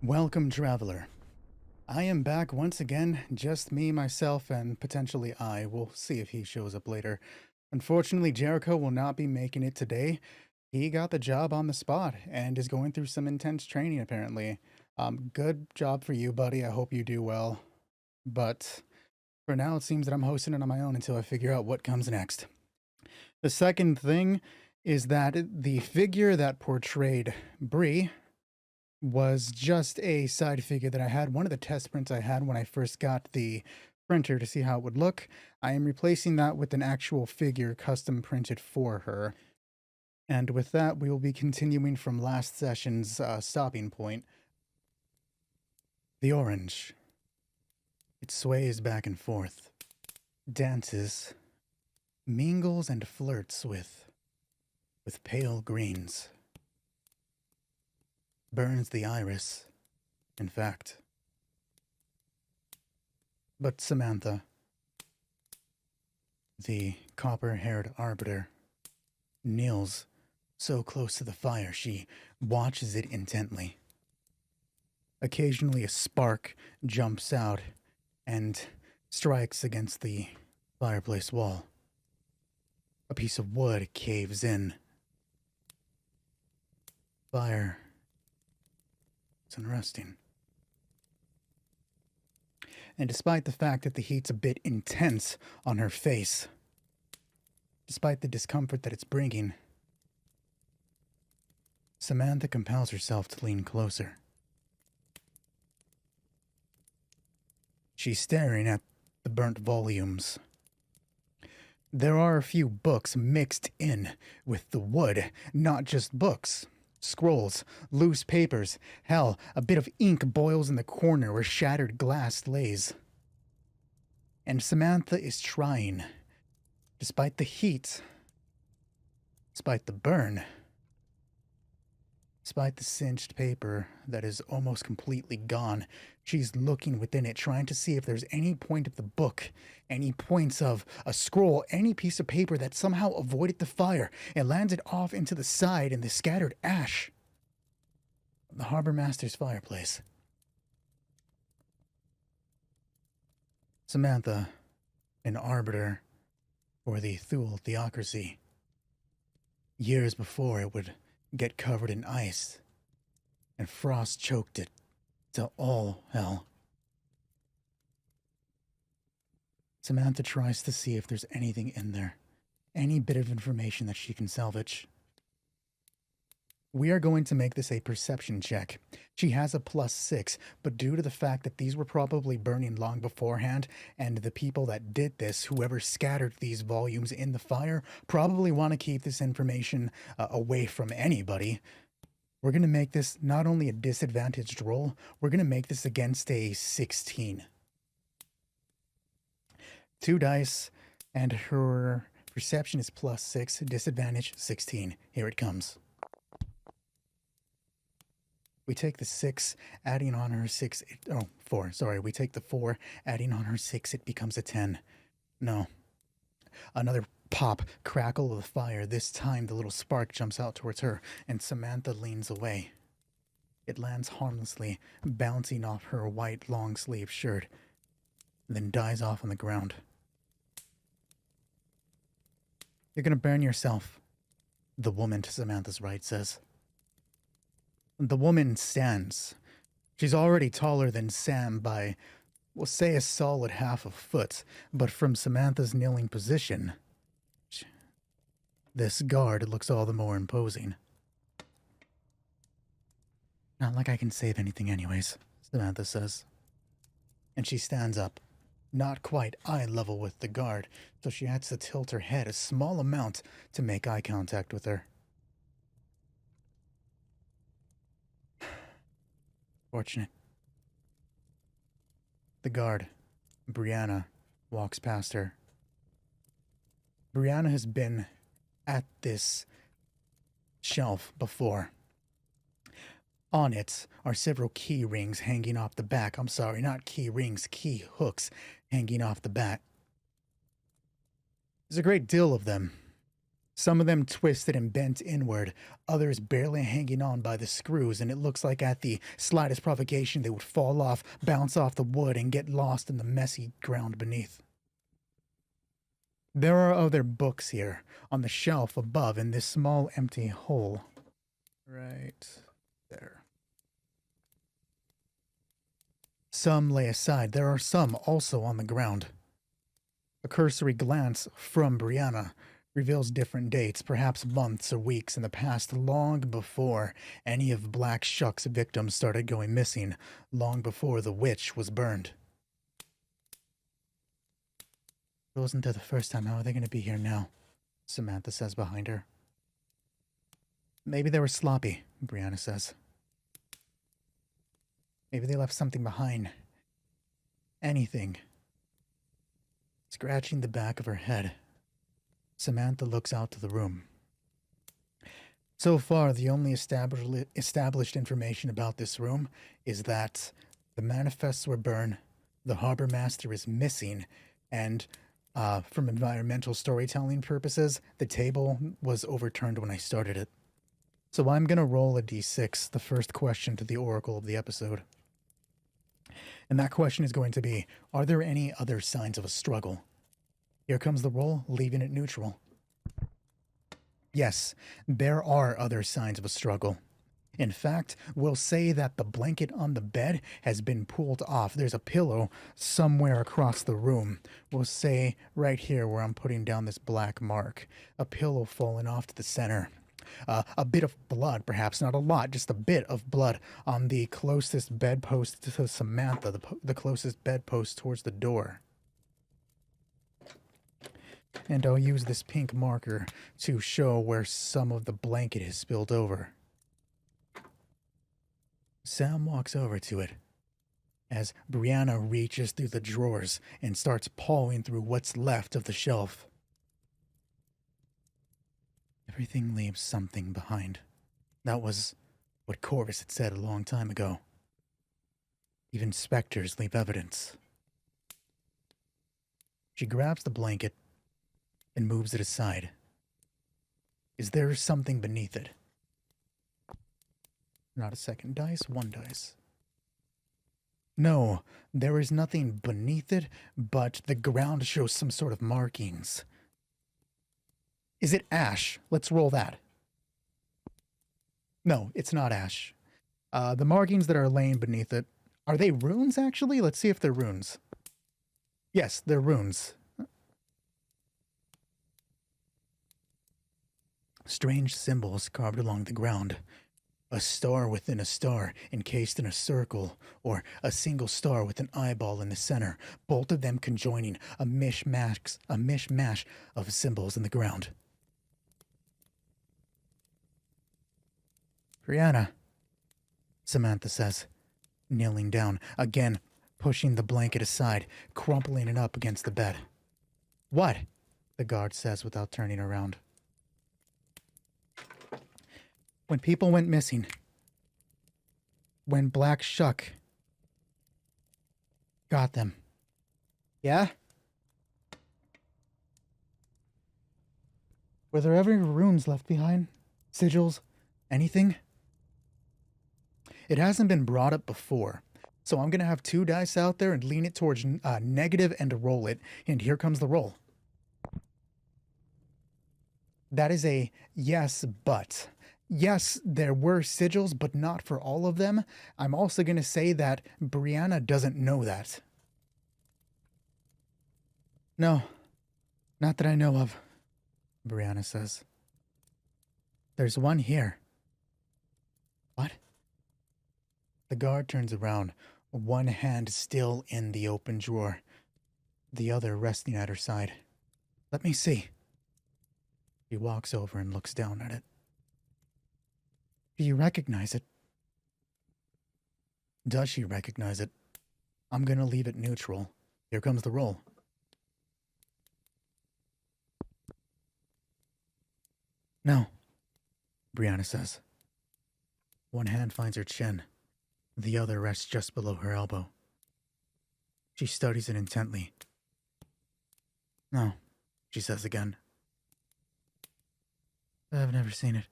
Welcome, traveler. I am back once again, just me, myself, and potentially I. We'll see if he shows up later. Unfortunately, Jericho will not be making it today. He got the job on the spot and is going through some intense training, apparently. Good job for you, buddy. I hope you do well. But for now, it seems that I'm hosting it on my own until I figure out what comes next. The second thing is that the figure that portrayed Bree was just a side figure that I had. One of the test prints I had when I first got the printer to see how it would look. I am replacing that with an actual figure custom printed for her. And with that, we will be continuing from last session's stopping point. The orange. It sways back and forth, dances, mingles and flirts with pale greens. Burns the iris, in fact. But Samantha, the copper-haired arbiter, kneels so close to the fire she watches it intently. Occasionally a spark jumps out and strikes against the fireplace wall. A piece of wood caves in. Fire. It's unresting. And despite the fact that the heat's a bit intense on her face, despite the discomfort that it's bringing, Samantha compels herself to lean closer. She's staring at the burnt volumes. There are a few books mixed in with the wood, not just books. Scrolls, loose papers, hell, a bit of ink boils in the corner where shattered glass lays. And Samantha is trying, despite the heat, despite the burn, despite the singed paper that is almost completely gone, she's looking within it, trying to see if there's any point of the book, any points of a scroll, any piece of paper that somehow avoided the fire and landed off into the side in the scattered ash of the harbor master's fireplace. Samantha, an arbiter for the Thule theocracy. Years before it would get covered in ice, and frost choked it to all hell. Samantha tries to see if there's anything in there, any bit of information that she can salvage. We are going to make this a perception check. She has a +6, but due to the fact that these were probably burning long beforehand, and the people that did this, whoever scattered these volumes in the fire, probably want to keep this information away from anybody. We're going to make this not only a disadvantaged roll, we're going to make this against a 16. 2 dice, and her perception is +6, disadvantage 16. Here it comes. We take the 6, adding on her 6, 4, sorry. We take the 4, adding on her 6, it becomes a 10. No. Another pop, crackle of the fire. This time the little spark jumps out towards her, and Samantha leans away. It lands harmlessly, bouncing off her white long-sleeved shirt, then dies off on the ground. You're gonna burn yourself, the woman to Samantha's right says. The woman stands. She's already taller than Sam by, we'll say, a solid half a foot, but from Samantha's kneeling position, this guard looks all the more imposing. Not like I can save anything anyways, Samantha says. And she stands up, not quite eye level with the guard, so she has to tilt her head a small amount to make eye contact with her. Fortunate. The guard, Brianna, walks past her. Brianna has been at this shelf before. On it are several key rings hanging off the back. I'm sorry, not key rings, key hooks hanging off the back. There's a great deal of them. Some of them twisted and bent inward, others barely hanging on by the screws, and it looks like at the slightest provocation they would fall off, bounce off the wood, and get lost in the messy ground beneath. There are other books here, on the shelf above in this small empty hole. Right there. Some lay aside. There are some also on the ground. A cursory glance from Brianna reveals different dates, perhaps months or weeks in the past, long before any of Black Shuck's victims started going missing, long before the witch was burned. It wasn't there the first time. How are they going to be here now? Samantha says behind her. Maybe they were sloppy, Brianna says. Maybe they left something behind. Anything. Scratching the back of her head, Samantha looks out to the room. So far, the only established information about this room is that the manifests were burned, the harbor master is missing, and from environmental storytelling purposes, the table was overturned when I started it. So I'm going to roll a d6, the first question to the oracle of the episode. And that question is going to be, are there any other signs of a struggle? Here comes the roll, leaving it neutral. Yes, there are other signs of a struggle. In fact, we'll say that the blanket on the bed has been pulled off. There's a pillow somewhere across the room. We'll say right here where I'm putting down this black mark. A pillow falling off to the center. A bit of blood, perhaps not a lot, just a bit of blood on the closest bedpost to Samantha, the closest bedpost towards the door. And I'll use this pink marker to show where some of the blanket is spilled over. Sam walks over to it as Brianna reaches through the drawers and starts pawing through what's left of the shelf. Everything leaves something behind. That was what Corvus had said a long time ago. Even specters leave evidence. She grabs the blanket and moves it aside. Is there something beneath it? Not a second dice, one dice. No, there is nothing beneath it, but the ground shows some sort of markings. Is it ash? Let's roll that. No, it's not ash. The markings that are laying beneath it, are they runes, actually? Let's see if they're runes. Yes, they're runes. Strange symbols carved along the ground. A star within a star, encased in a circle, or a single star with an eyeball in the center, both of them conjoining a mishmash of symbols in the ground. Brianna, Samantha says, kneeling down, again pushing the blanket aside, crumpling it up against the bed. What? The guard says without turning around. When people went missing, when Black Shuck got them. Yeah? Were there ever runes left behind? Sigils? Anything? It hasn't been brought up before, so I'm going to have 2 dice out there and lean it towards negative and roll it, and here comes the roll. That is a yes, but. Yes, there were sigils, but not for all of them. I'm also going to say that Brianna doesn't know that. No, not that I know of, Brianna says. There's one here. What? The guard turns around, one hand still in the open drawer, the other resting at her side. Let me see. She walks over and looks down at it. Do you recognize it? Does she recognize it? I'm gonna leave it neutral. Here comes the roll. No, Brianna says. One hand finds her chin. The other rests just below her elbow. She studies it intently. No, she says again. I've never seen it.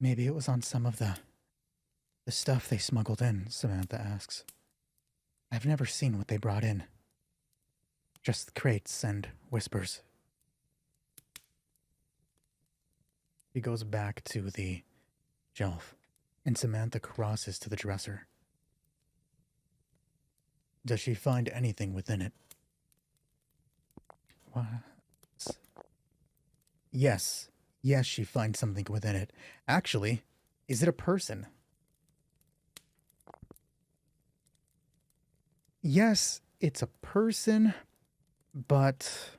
Maybe it was on some of the stuff they smuggled in, Samantha asks. I've never seen what they brought in. Just crates and whispers. He goes back to the shelf, and Samantha crosses to the dresser. Does she find anything within it? What? Yes. Yes, she finds something within it. Actually, is it a person? Yes, it's a person, but...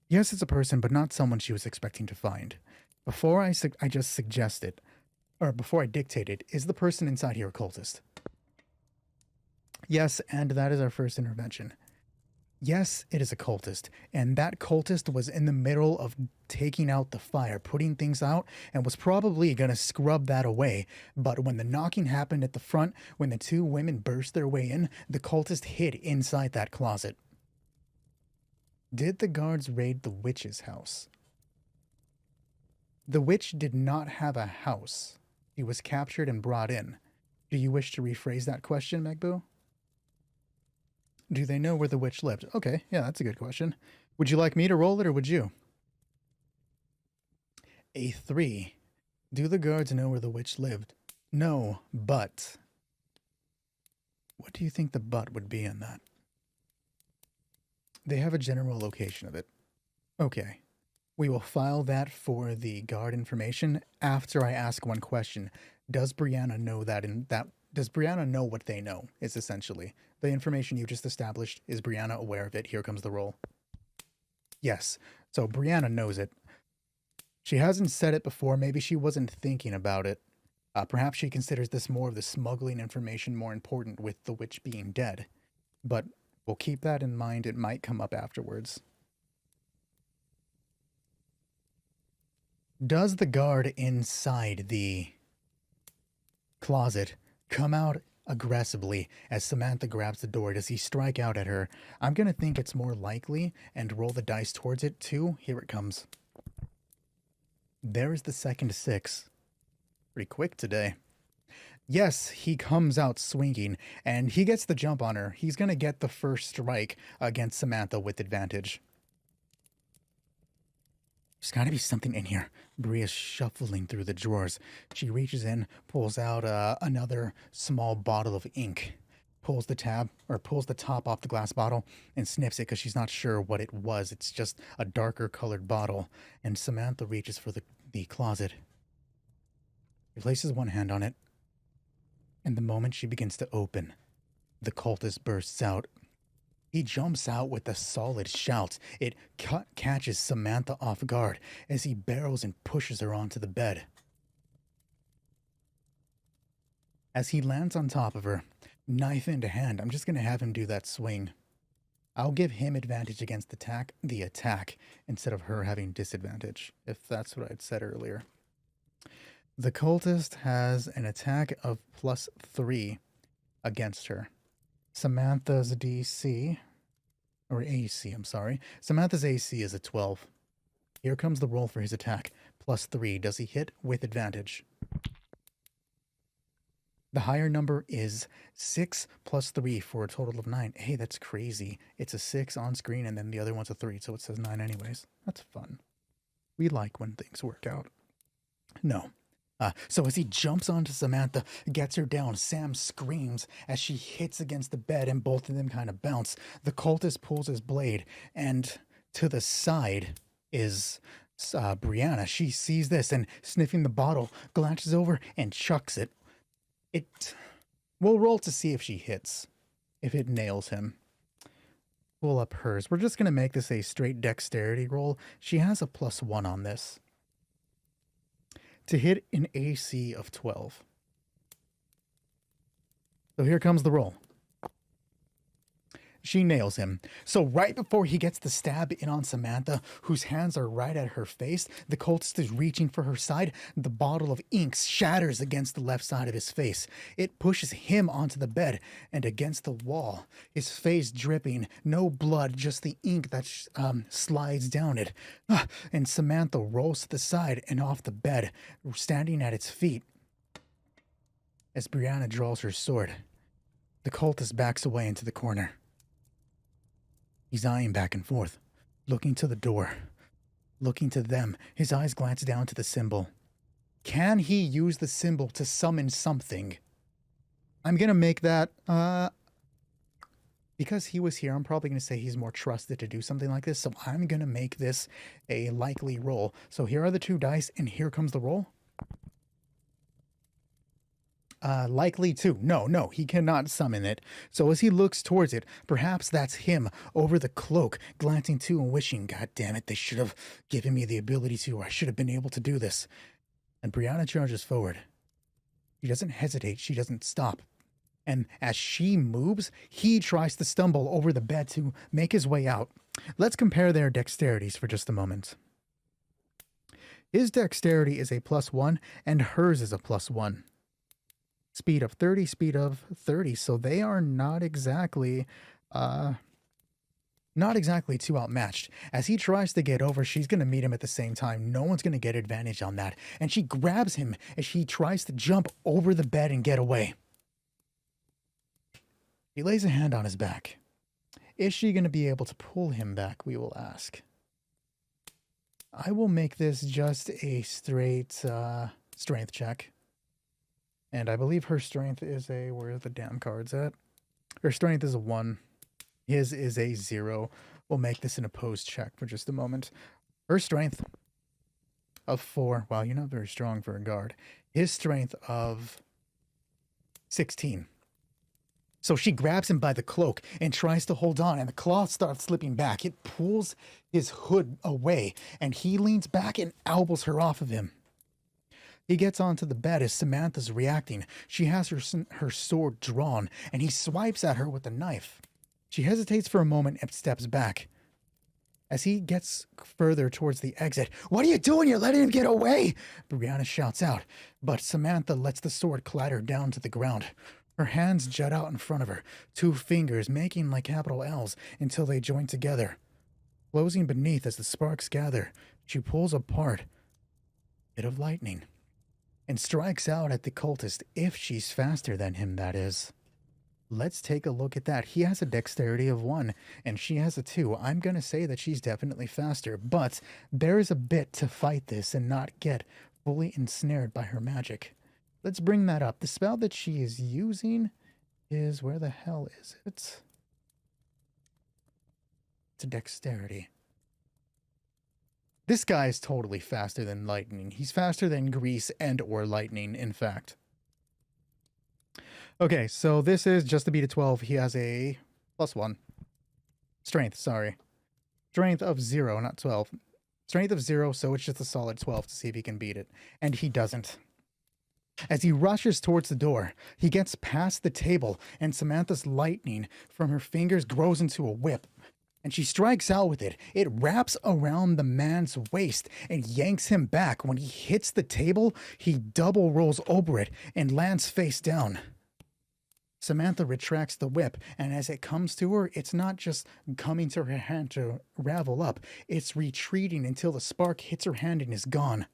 Yes, it's a person, but not someone she was expecting to find. Before I just suggested, or before I dictated, is the person inside here a cultist? Yes, and that is our first intervention. Yes, it is a cultist, and that cultist was in the middle of taking out the fire, putting things out, and was probably going to scrub that away. But when the knocking happened at the front, when the two women burst their way in, the cultist hid inside that closet. Did the guards raid the witch's house? The witch did not have a house. She was captured and brought in. Do you wish to rephrase that question, Megbu? Do they know where the witch lived? Okay, yeah, that's a good question. Would you like me to roll it, or would you? A 3. Do the guards know where the witch lived? No, but... What do you think the but would be in that? They have a general location of it. Okay. We will file that for the guard information after I ask one question. Does Brianna know does Brianna know what they know, is essentially. The information you just established, is Brianna aware of it? Here comes the roll. Yes. So Brianna knows it. She hasn't said it before. Maybe she wasn't thinking about it. Perhaps she considers this more of the smuggling information more important with the witch being dead. But we'll keep that in mind. It might come up afterwards. Does the guard inside the closet come out aggressively as Samantha grabs the door? Does he strike out at her? I'm going to think it's more likely and roll the dice towards it too. Here it comes. There's the second 6. Pretty quick today. Yes, he comes out swinging, and he gets the jump on her. He's going to get the first strike against Samantha with advantage. There's got to be something in here. Bree is shuffling through the drawers. She reaches in, pulls out another small bottle of ink, pulls the top off the glass bottle, and sniffs it because she's not sure what it was. It's just a darker colored bottle. And Samantha reaches for the closet. She places one hand on it, and the moment she begins to open, the cultist bursts out. He jumps out with a solid shout. It catches Samantha off guard as he barrels and pushes her onto the bed. As he lands on top of her, knife into hand, I'm just going to have him do that swing. I'll give him advantage against the attack instead of her having disadvantage, if that's what I'd said earlier. The cultist has an attack of +3 against her. Samantha's DC, or AC, I'm sorry. Samantha's AC is a 12. Here comes the roll for his attack. +3. Does he hit with advantage? The higher number is 6 + 3 for a total of 9. Hey, that's crazy. It's a 6 on screen and then the other one's a 3, so it says 9 anyways. That's fun. We like when things work out. No. So as he jumps onto Samantha, gets her down, Sam screams as she hits against the bed and both of them kind of bounce. The cultist pulls his blade, and to the side is Brianna. She sees this and, sniffing the bottle, glances over and chucks it. We'll roll to see if she hits, if it nails him. Pull up hers. We're just going to make this a straight dexterity roll. She has a +1 on this. To hit an AC of 12. So here comes the roll. She nails him. So right before he gets the stab in on Samantha, whose hands are right at her face, the cultist is reaching for her side. The bottle of ink shatters against the left side of his face. It pushes him onto the bed and against the wall, his face dripping, no blood, just the ink that slides down it. And Samantha rolls to the side and off the bed, standing at its feet. As Brianna draws her sword, the cultist backs away into the corner. He's eyeing back and forth, looking to the door, looking to them. His eyes glance down to the symbol. Can he use the symbol to summon something? I'm going to make that, because he was here, I'm probably going to say he's more trusted to do something like this, so I'm going to make this a likely roll. So here are the 2 dice, and here comes the roll. Likely to. No, he cannot summon it. So as he looks towards it, perhaps that's him over the cloak, glancing to and wishing, God damn it, they should have given me the ability to, or I should have been able to do this. And Brianna charges forward. She doesn't hesitate. She doesn't stop. And as she moves, he tries to stumble over the bed to make his way out. Let's compare their dexterities for just a moment. His dexterity is a +1, and hers is a +1. Speed of 30, speed of 30. So they are not exactly too outmatched. As he tries to get over, she's going to meet him at the same time. No one's going to get advantage on that. And she grabs him as she tries to jump over the bed and get away. He lays a hand on his back. Is she going to be able to pull him back, we will ask. I will make this just a straight strength check. And I believe her strength is a... Where are the damn cards at? Her strength is a 1. His is a 0. We'll make this an opposed check for just a moment. Her strength of 4. Wow, you're not very strong for a guard. His strength of 16. So she grabs him by the cloak and tries to hold on, and the cloth starts slipping back. It pulls his hood away, and he leans back and elbows her off of him. He gets onto the bed as Samantha's reacting. She has her sword drawn, and he swipes at her with the knife. She hesitates for a moment and steps back. As he gets further towards the exit, "What are you doing? You're letting him get away!" Brianna shouts out, but Samantha lets the sword clatter down to the ground. Her hands jut out in front of her, 2 fingers making like capital L's until they join together. Closing beneath as the sparks gather, she pulls apart a bit of lightning and strikes out at the cultist, if she's faster than him, that is. Let's take a look at that. He has a dexterity of 1, and she has a 2. I'm going to say that she's definitely faster, but there is a bit to fight this and not get fully ensnared by her magic. Let's bring that up. The spell that she is using is... Where the hell is it? It's a dexterity. This guy is totally faster than lightning. He's faster than grease and or lightning, in fact. Okay, so this is just to beat a 12. He has a +1. Strength, sorry. Strength of 0, not 12. Strength of 0, so it's just a solid 12 to see if he can beat it. And he doesn't. As he rushes towards the door, he gets past the table, and Samantha's lightning from her fingers grows into a whip. And she strikes out with it. It wraps around the man's waist and yanks him back. When he hits the table, he double rolls over it and lands face down. Samantha retracts the whip, and as it comes to her, it's not just coming to her hand to ravel up. It's retreating until the spark hits her hand and is gone.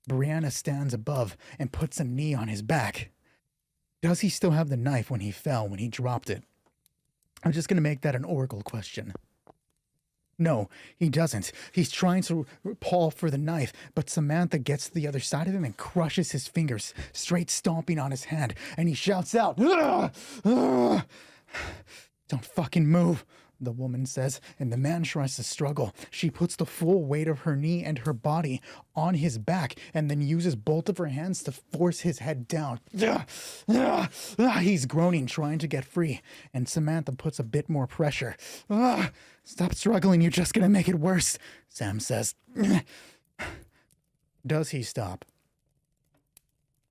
Brianna stands above and puts a knee on his back. Does he still have the knife when he fell, when he dropped it? I'm just going to make that an oracle question. No, he doesn't. He's trying to paw for the knife, but Samantha gets to the other side of him and crushes his fingers, straight stomping on his hand, and he shouts out, "Ugh! Ugh! Don't fucking move," the woman says, and the man tries to struggle. She puts the full weight of her knee and her body on his back and then uses both of her hands to force his head down. He's groaning, trying to get free, and Samantha puts a bit more pressure. "Stop struggling, you're just gonna make it worse," Sam says. Does he stop?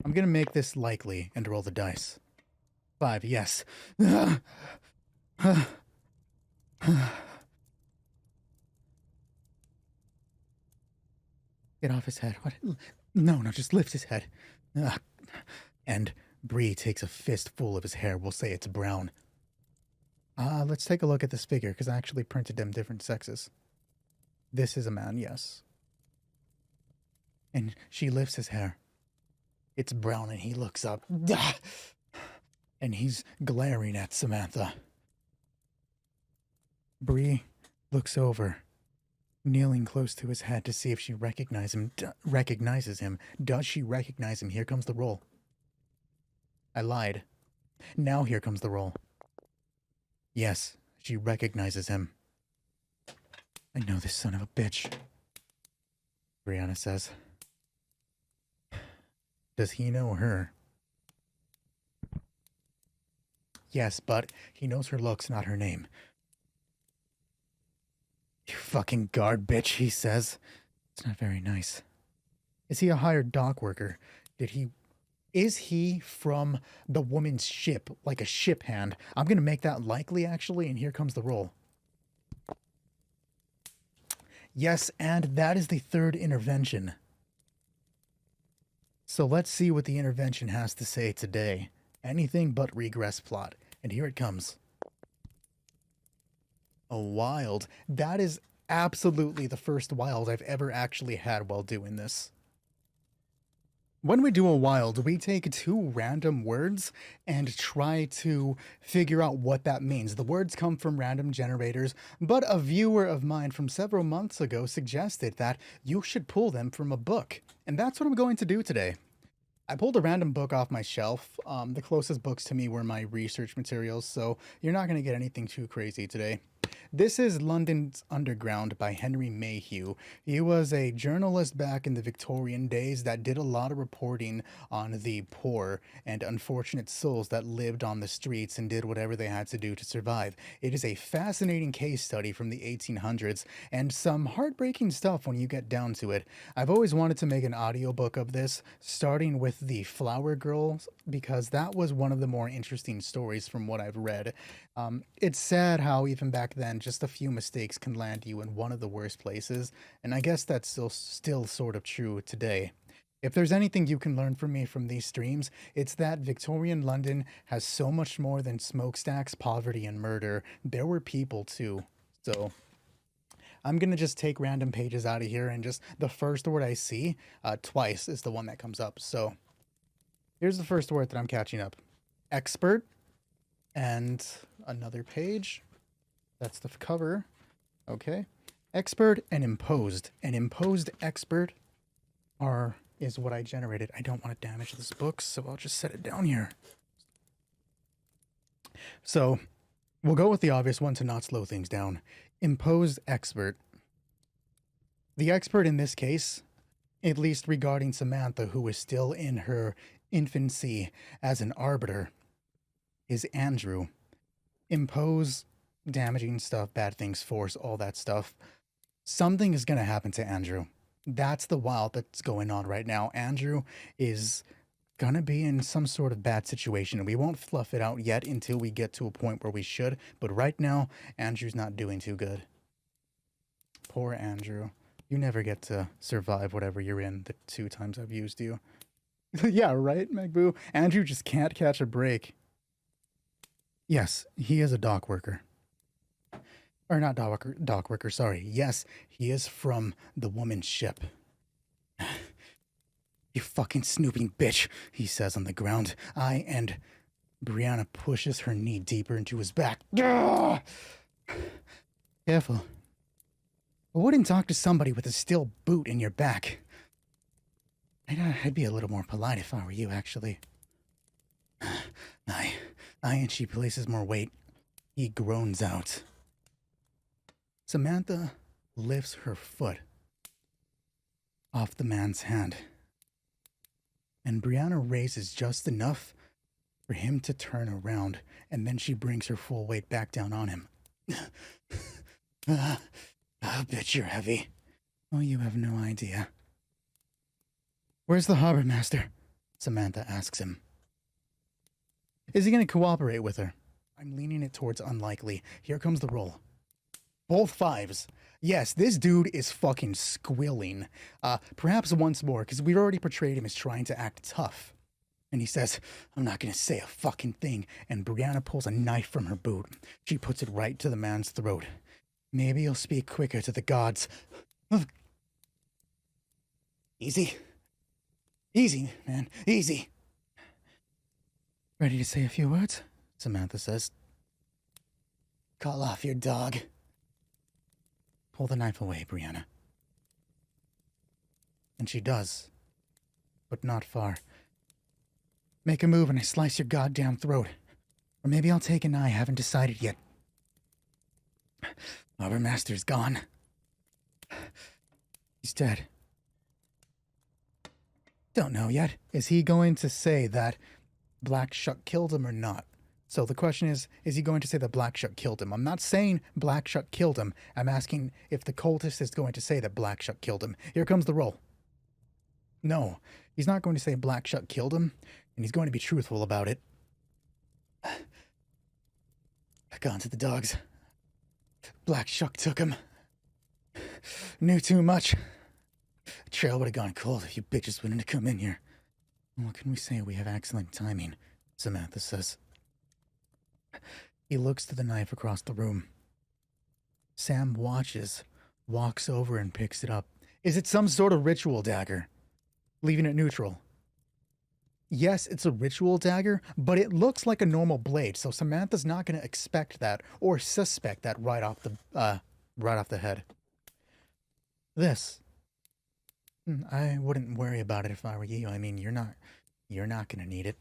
I'm gonna make this likely and roll the dice. 5, yes. Get off his head. What? No, just lift his head. Ugh. And Bree takes a fistful of his hair. We'll say it's brown. Let's take a look at this figure, because I actually printed them different sexes. This is a man, yes. And she lifts his hair. It's brown, and he looks up. And he's glaring at Samantha. Bree looks over, kneeling close to his head to see if she recognizes him. Does she recognize him? Here comes the roll. I lied. Now here comes the roll. Yes, she recognizes him. I know this son of a bitch, Brianna says. Does he know her? Yes, but he knows her looks, not her name. You fucking guard bitch, he says. It's not very nice. Is he a hired dock worker? Is he from the woman's ship, like a ship hand? I'm gonna make that likely, actually, and here comes the roll. Yes, and that is the third intervention. So let's see what the intervention has to say today. Anything but regress plot. And here it comes. A wild. That is absolutely the first wild I've ever actually had while doing this. When we do a wild, we take two random words and try to figure out what that means. The words come from random generators, but a viewer of mine from several months ago suggested that you should pull them from a book. And that's what I'm going to do today. I pulled a random book off my shelf. The closest books to me were my research materials, so you're not going to get anything too crazy today. This is London's Underground by Henry Mayhew. He was a journalist back in the Victorian days that did a lot of reporting on the poor and unfortunate souls that lived on the streets and did whatever they had to do to survive. It is a fascinating case study from the 1800s and some heartbreaking stuff when you get down to it. I've always wanted to make an audiobook of this, starting with the Flower Girls, because that was one of the more interesting stories from what I've read. It's sad how even back then just a few mistakes can land you in one of the worst places, and I guess that's still sort of true today. If there's anything you can learn from me from these streams, it's that Victorian London has so much more than smokestacks, poverty, and murder. There were people too. So I'm gonna just take random pages out of here, and just the first word I see twice is the one that comes up. So here's the first word that I'm catching up. Expert. And another page. That's the cover. Okay. Expert and imposed. An imposed expert is what I generated. I don't want to damage this book, so I'll just set it down here. So we'll go with the obvious one to not slow things down. Imposed expert. The expert in this case, at least regarding Samantha, who is still in her infancy as an arbiter, is Andrew. Impose, damaging stuff, bad things, force, all that stuff. Something is going to happen to Andrew. That's the wild that's going on right now. Andrew is going to be in some sort of bad situation. We won't fluff it out yet until we get to a point where we should. But right now, Andrew's not doing too good. Poor Andrew. You never get to survive whatever you're in the 2 times I've used you. Yeah, right, Megboo? Andrew just can't catch a break. Yes, he is a dock worker. Or not dock worker, sorry. Yes, he is from the woman's ship. You fucking snooping bitch, he says on the ground. And Brianna pushes her knee deeper into his back. Careful. I wouldn't talk to somebody with a steel boot in your back. I'd be a little more polite if I were you, actually. And she places more weight. He groans out. Samantha lifts her foot off the man's hand, and Brianna raises just enough for him to turn around, and then she brings her full weight back down on him. I bet you're heavy. Oh, you have no idea. Where's the harbor master? Samantha asks him. Is he going to cooperate with her? I'm leaning it towards unlikely. Here comes the roll. Both fives. Yes, this dude is fucking squilling. Perhaps once more, because we've already portrayed him as trying to act tough. And he says, I'm not gonna say a fucking thing. And Brianna pulls a knife from her boot. She puts it right to the man's throat. Maybe you'll speak quicker to the gods. Easy. Easy, man. Easy. Ready to say a few words? Samantha says. Call off your dog. Pull the knife away, Brianna. And she does. But not far. Make a move and I slice your goddamn throat. Or maybe I'll take an eye, haven't decided yet. Harbor Master's gone. He's dead. Don't know yet. Is he going to say that Black Shuck killed him or not? So the question is he going to say that Black Shuck killed him? I'm not saying Black Shuck killed him. I'm asking if the cultist is going to say that Black Shuck killed him. Here comes the roll. No, he's not going to say Black Shuck killed him, and he's going to be truthful about it. Gone to the dogs. Black Shuck took him. Knew too much. The trail would have gone cold if you bitches wouldn't have come in here. What can we say? We have excellent timing, Samantha says. He looks to the knife across the room. Sam watches, walks over and picks it up. Is it some sort of ritual dagger? Leaving it neutral. Yes, it's a ritual dagger, but it looks like a normal blade, so Samantha's not going to expect that or suspect that right off the head. This. I wouldn't worry about it if I were you. I mean, you're not going to need it.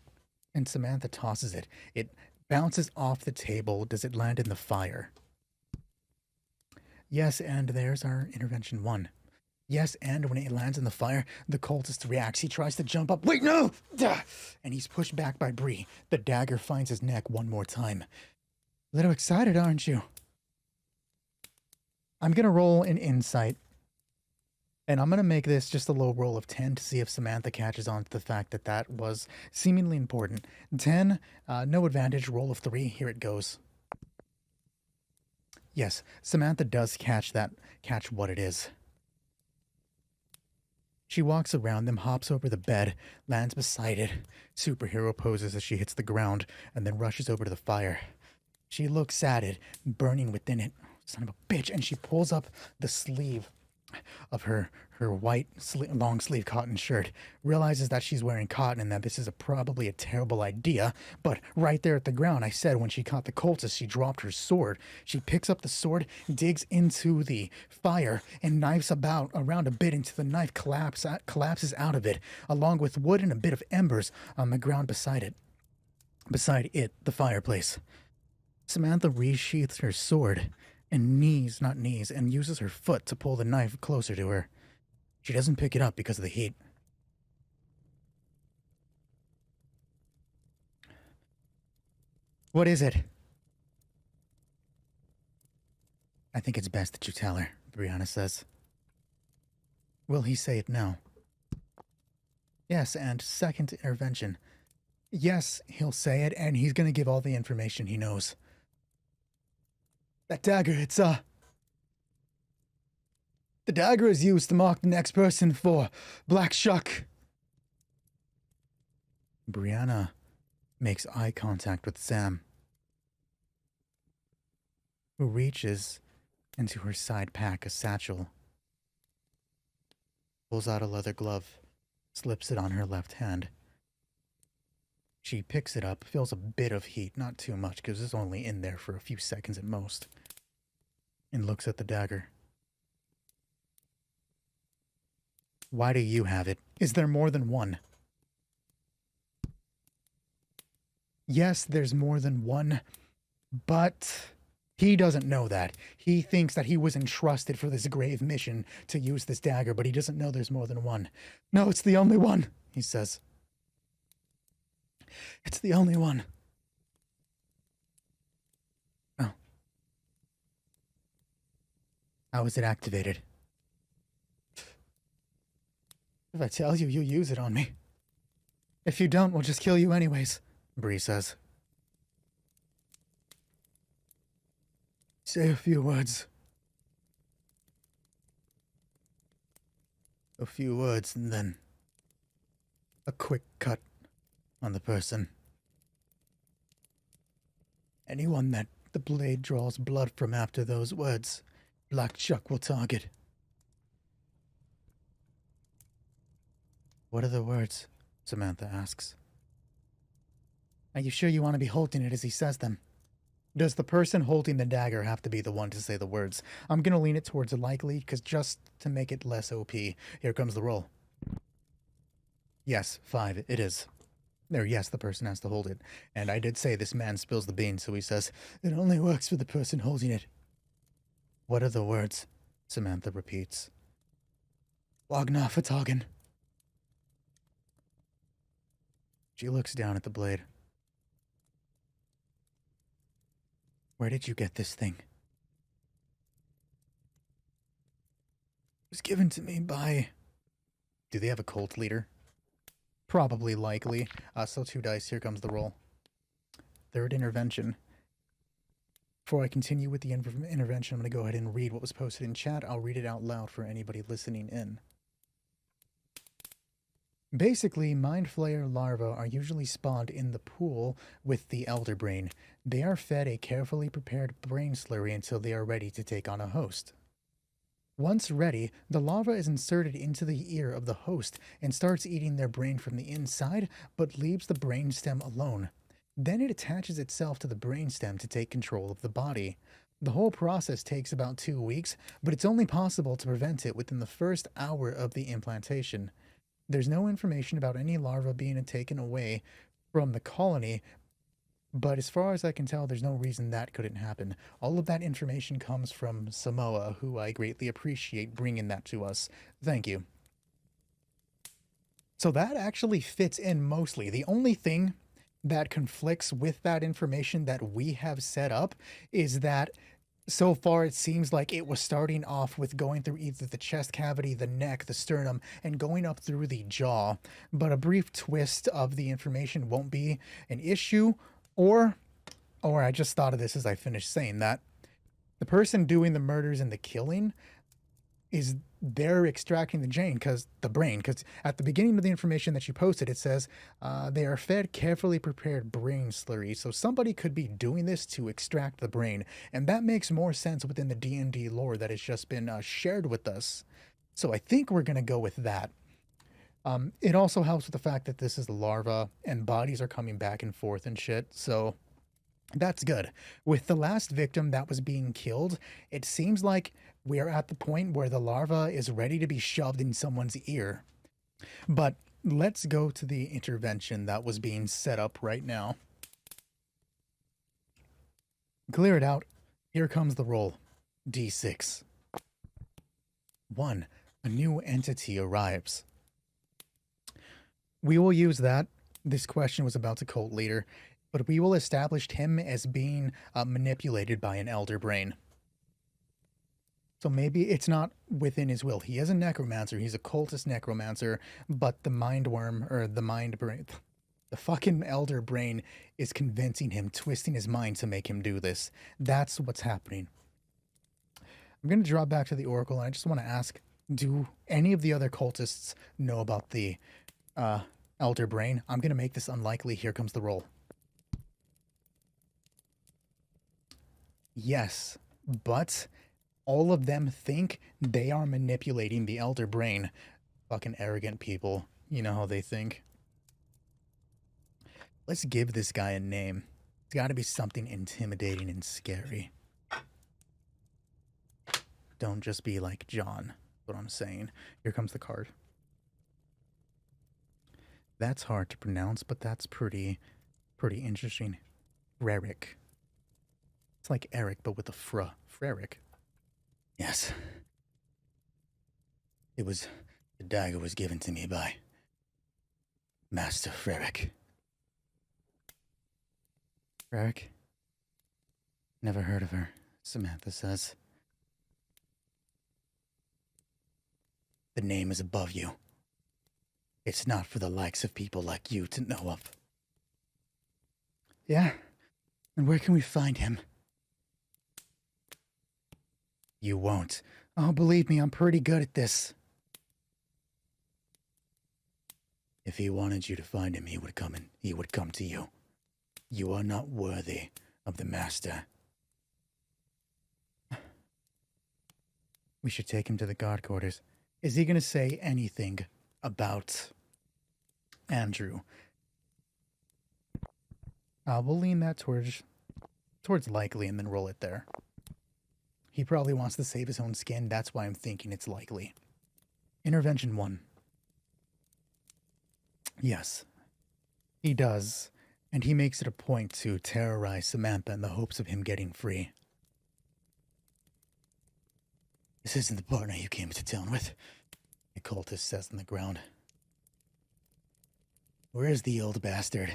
And Samantha tosses it. It bounces off the table. Does it land in the fire? Yes, and there's our intervention 1. Yes, and when it lands in the fire, the cultist reacts. He tries to jump up. Wait, no! And he's pushed back by Bree. The dagger finds his neck one more time. A little excited, aren't you? I'm going to roll an insight. And I'm going to make this just a low roll of 10 to see if Samantha catches on to the fact that that was seemingly important. 10, no advantage, roll of 3. Here it goes. Yes, Samantha does catch what it is. She walks around them, hops over the bed, lands beside it, superhero poses as she hits the ground, and then rushes over to the fire. She looks at it, burning within it. Son of a bitch. And she pulls up the sleeve of her white long sleeve cotton shirt, realizes that she's wearing cotton and that this is probably a terrible idea. But right there at the ground, I said when she caught the cultist, she dropped her sword. She picks up the sword, digs into the fire, and knives around a bit until the knife collapses out of it, along with wood and a bit of embers on the ground beside it. Beside it, the fireplace. Samantha resheaths her sword and and uses her foot to pull the knife closer to her. She doesn't pick it up because of the heat. What is it? I think it's best that you tell her, Brianna says. Will he say it now? Yes, and second intervention. Yes, he'll say it, and he's going to give all the information he knows. That dagger, the dagger is used to mark the next person for Black Shuck. Brianna makes eye contact with Sam, who reaches into her side pack a satchel, pulls out a leather glove, slips it on her left hand. She picks it up, feels a bit of heat, not too much because it's only in there for a few seconds at most, and looks at the dagger. Why do you have it? Is there more than one? Yes, there's more than one, but he doesn't know that. He thinks that he was entrusted for this grave mission to use this dagger, but he doesn't know there's more than one. No, it's the only one, he says. It's the only one. Oh. How is it activated? If I tell you, you'll use it on me. If you don't, we'll just kill you anyways, Bree says. Say a few words, A few words and then a quick cut on the person. Anyone that the blade draws blood from after those words, Black Shuck will target. What are the words? Samantha asks. Are you sure you want to be holding it as he says them? Does the person holding the dagger have to be the one to say the words? I'm going to lean it towards likely, because just to make it less OP, here comes the roll. Yes, 5, it is. Or yes, the person has to hold it. And I did say this man spills the beans, so he says, it only works for the person holding it. What are the words? Samantha repeats. Wagner Vertagen. She looks down at the blade. Where did you get this thing? It was given to me by... Do they have a cult leader? Probably likely. So 2 dice. Here comes the roll. Third intervention. Before I continue with the intervention, I'm going to go ahead and read what was posted in chat. I'll read it out loud for anybody listening in. Basically, Mind Flayer larvae are usually spawned in the pool with the Elder Brain. They are fed a carefully prepared brain slurry until they are ready to take on a host. Once ready, the larva is inserted into the ear of the host and starts eating their brain from the inside, but leaves the brainstem alone. Then it attaches itself to the brainstem to take control of the body. The whole process takes about 2 weeks, but it's only possible to prevent it within the first hour of the implantation. There's no information about any larva being taken away from the colony, but as far as I can tell, there's no reason that couldn't happen. All of that information comes from Samoa, who I greatly appreciate bringing that to us. Thank you. So that actually fits in mostly. The only thing that conflicts with that information that we have set up is that so far it seems like it was starting off with going through either the chest cavity, the neck, the sternum, and going up through the jaw. But a brief twist of the information won't be an issue, or I just thought of this as I finished saying that. The person doing the murders and the killing is they're extracting the brain, because at the beginning of the information that you posted, it says they are fed carefully prepared brain slurry. So somebody could be doing this to extract the brain, and that makes more sense within the D&D lore that has just been shared with us. So I think we're going to go with that. It also helps with the fact that this is the larva and bodies are coming back and forth and shit. So that's good. With the last victim that was being killed, it seems like we are at the point where the larva is ready to be shoved in someone's ear. But let's go to the intervention that was being set up right now. Clear it out. Here comes the roll. D6. 1. A new entity arrives. We will use that. This question was about the cult leader, but we will establish him as being manipulated by an elder brain. So maybe it's not within his will. He is a necromancer. He's a cultist necromancer, but the mind worm, or the mind brain, the fucking elder brain is convincing him, twisting his mind to make him do this. That's what's happening. I'm going to draw back to the Oracle, and I just want to ask, do any of the other cultists know about the elder brain? I'm going to make this unlikely. Here comes the roll. Yes, but all of them think they are manipulating the elder brain. Fucking arrogant people. You know how they think. Let's give this guy a name. It's got to be something intimidating and scary. Don't just be like John. What I'm saying. Here comes the card. That's hard to pronounce, but that's pretty interesting. Freric. It's like Eric, but with a fra. Freric. Yes. The dagger was given to me by Master Freric. Freric? Never heard of her, Samantha says. The name is above you. It's not for the likes of people like you to know of. Yeah? And where can we find him? You won't. Oh, believe me, I'm pretty good at this. If he wanted you to find him, he would come to you. You are not worthy of the master. We should take him to the guard quarters. Is he going to say anything about Andrew? We'll lean that towards likely and then roll it there. He probably wants to save his own skin. That's why I'm thinking it's likely. Intervention 1. Yes, he does. And he makes it a point to terrorize Samantha in the hopes of him getting free. This isn't the partner you came to town with, the cultist says on the ground. Where is the old bastard?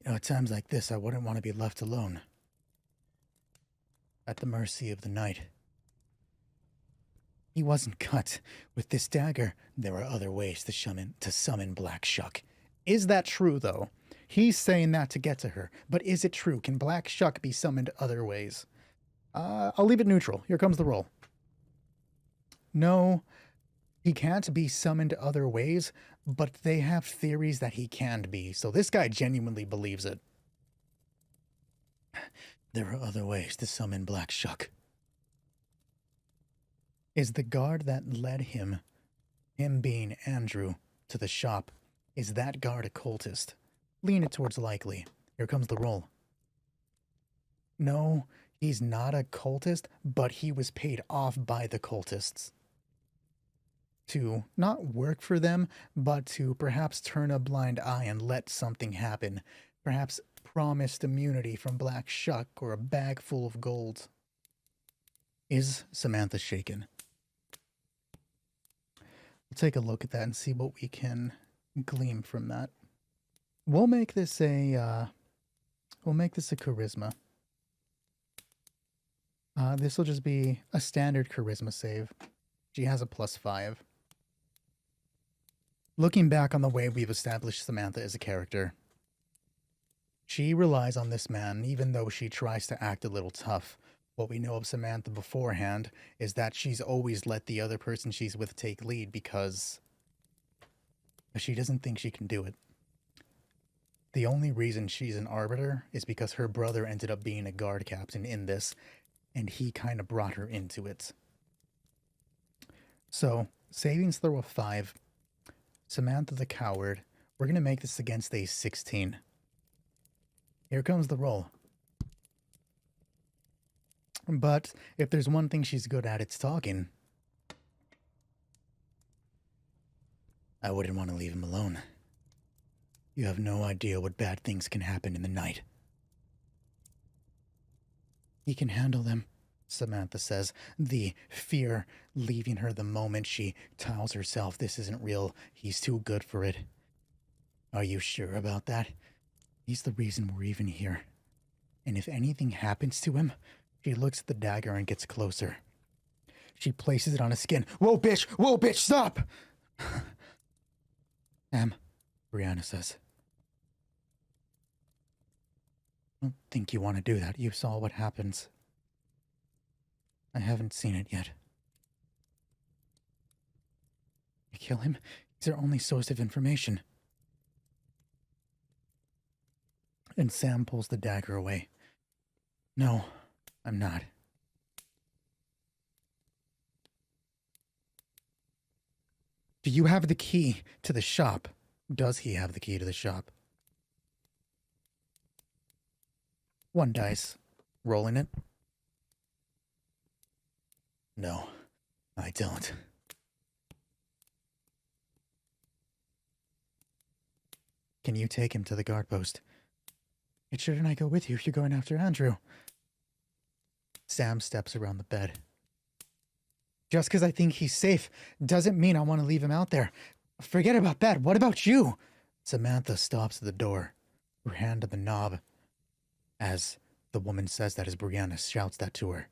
You know, at times like this, I wouldn't want to be left alone. At the mercy of the night. He wasn't cut with this dagger. There are other ways to summon Black Shuck. Is that true, though? He's saying that to get to her. But is it true? Can Black Shuck be summoned other ways? I'll leave it neutral. Here comes the roll. No, he can't be summoned other ways, but they have theories that he can be. So this guy genuinely believes it. There are other ways to summon Black Shuck. Is the guard that led him being Andrew, to the shop, is that guard a cultist? Lean it towards likely. Here comes the roll. No, he's not a cultist, but he was paid off by the cultists. To not work for them, but to perhaps turn a blind eye and let something happen. Perhaps promised immunity from Black Shuck or a bag full of gold. Is Samantha shaken? We'll take a look at that and see what we can glean from that. We'll make this a charisma. This will just be a standard charisma save. She has a +5. Looking back on the way we've established Samantha as a character, she relies on this man even though she tries to act a little tough. What we know of Samantha beforehand is that she's always let the other person she's with take lead because she doesn't think she can do it. The only reason she's an arbiter is because her brother ended up being a guard captain in this, and he kind of brought her into it. So, savings throw of 5. Samantha the coward. We're going to make this against a 16. Here comes the roll. But if there's one thing she's good at, it's talking. I wouldn't want to leave him alone. You have no idea what bad things can happen in the night. He can handle them, Samantha says, the fear leaving her the moment she tells herself this isn't real. He's too good for it. Are you sure about that? He's the reason we're even here. And if anything happens to him, she looks at the dagger and gets closer. She places it on his skin. Whoa, bitch, stop! Sam, Brianna says. I don't think you want to do that. You saw what happens. I haven't seen it yet. You kill him? He's our only source of information. And Sam pulls the dagger away. No, I'm not. Do you have the key to the shop? Does he have the key to the shop? 1 dice. Rolling it. No, I don't. Can you take him to the guard post? Shouldn't I go with you if you're going after Andrew? Sam steps around the bed. Just because I think he's safe doesn't mean I want to leave him out there. Forget about that. What about you? Samantha stops at the door, her hand on the knob. As the woman says that, as Brianna shouts that to her.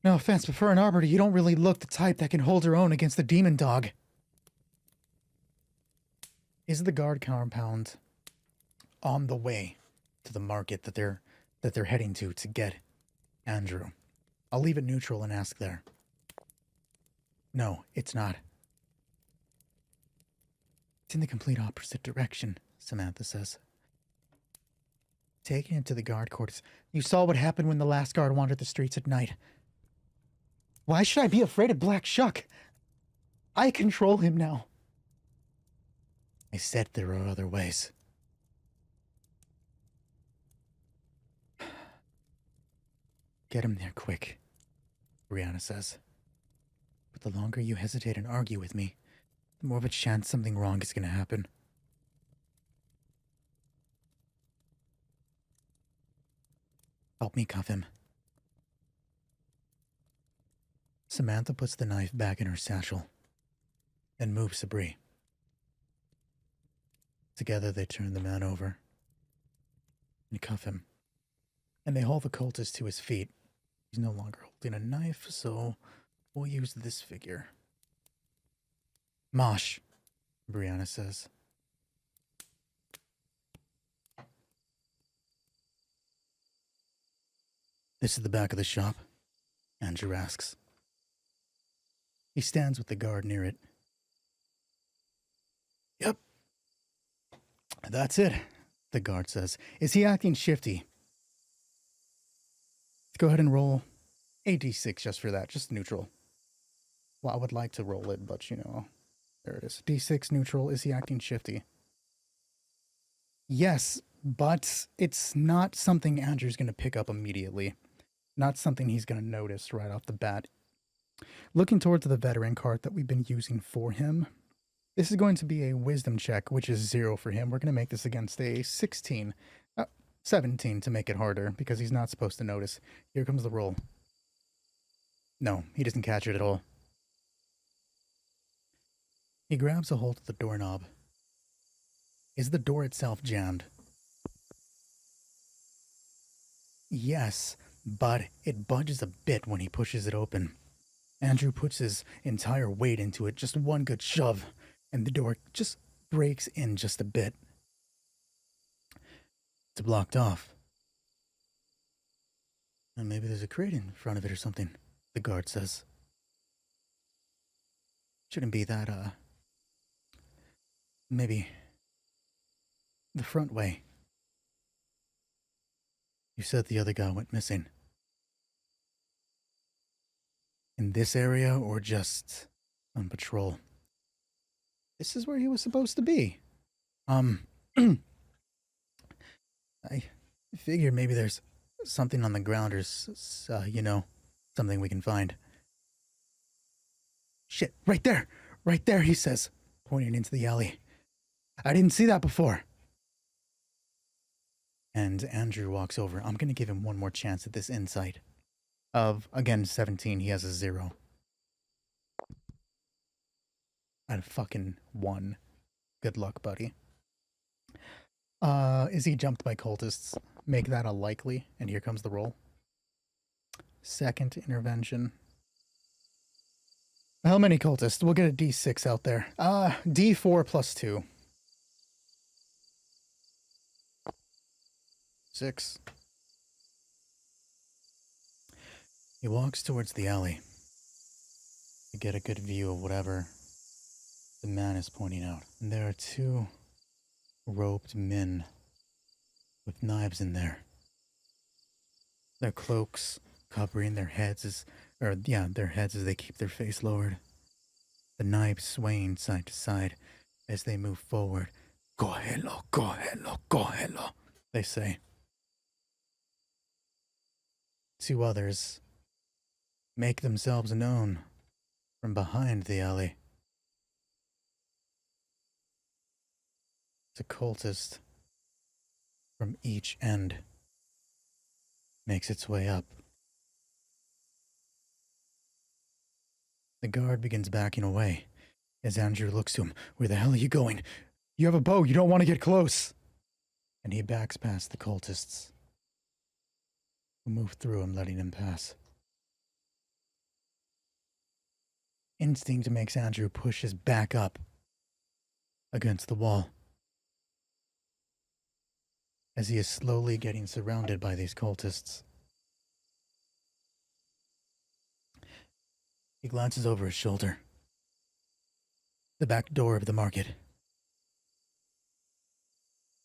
No offense, but for an arbiter, you don't really look the type that can hold her own against the demon dog. Is the guard compound on the way to the market that they're heading to get Andrew? I'll leave it neutral and ask there. No, it's not. It's in the complete opposite direction, Samantha says. Taking him to the guard quarters. You saw what happened when the last guard wandered the streets at night. Why should I be afraid of Black Shuck? I control him now. I said there are other ways. Get him there quick, Brianna says. But the longer you hesitate and argue with me, the more of a chance something wrong is going to happen. Help me cuff him. Samantha puts the knife back in her satchel, then moves Sabri. Together they turn the man over and cuff him. And they haul the cultist to his feet. He's no longer holding a knife, so we'll use this figure. Mosh, Brianna says. This is the back of the shop, Andrew asks. He stands with the guard near it. Yep. That's it, the guard says. Is he acting shifty? Let's go ahead and roll a d6 just for that, just neutral. Well, I would like to roll it, but you know, there it is. D6 neutral. Is he acting shifty? Yes, but it's not something Andrew's going to pick up immediately. Not something he's going to notice right off the bat. Looking towards the veteran card that we've been using for him, this is going to be a wisdom check, which is 0 for him. We're going to make this against a 16. 17 to make it harder, because he's not supposed to notice. Here comes the roll. No, he doesn't catch it at all. He grabs a hold of the doorknob. Is the door itself jammed? Yes, but it budges a bit when he pushes it open. Andrew puts his entire weight into it, just one good shove, and the door just breaks in just a bit. It's blocked off. And maybe there's a crate in front of it or something, the guard says. Shouldn't be that, maybe the front way. You said the other guy went missing. In this area or just on patrol? This is where he was supposed to be. I figured maybe there's something on the ground or, you know, something we can find. Shit, right there, he says, pointing into the alley. I didn't see that before. And Andrew walks over. I'm going to give him one more chance at this insight. Of, again, 17, he has a 0. Out of fucking 1. Good luck, buddy. Is he jumped by cultists? Make that a likely, and here comes the roll. Second intervention. How many cultists? We'll get a d6 out there. D4 plus 2. 6. He walks towards the alley to get a good view of whatever the man is pointing out. And there are 2 robed men with knives in there. Their cloaks covering their heads their heads as they keep their face lowered. The knives swaying side to side as they move forward. Cógelo, cógelo, cógelo, they say. 2 others make themselves known from behind the alley. The cultist from each end makes its way up. The guard begins backing away as Andrew looks to him. Where the hell are you going? You have a bow. You don't want to get close. And he backs past the cultists, who move through him, letting him pass. Instinct makes Andrew push his back up against the wall as he is slowly getting surrounded by these cultists. He glances over his shoulder. The back door of the market.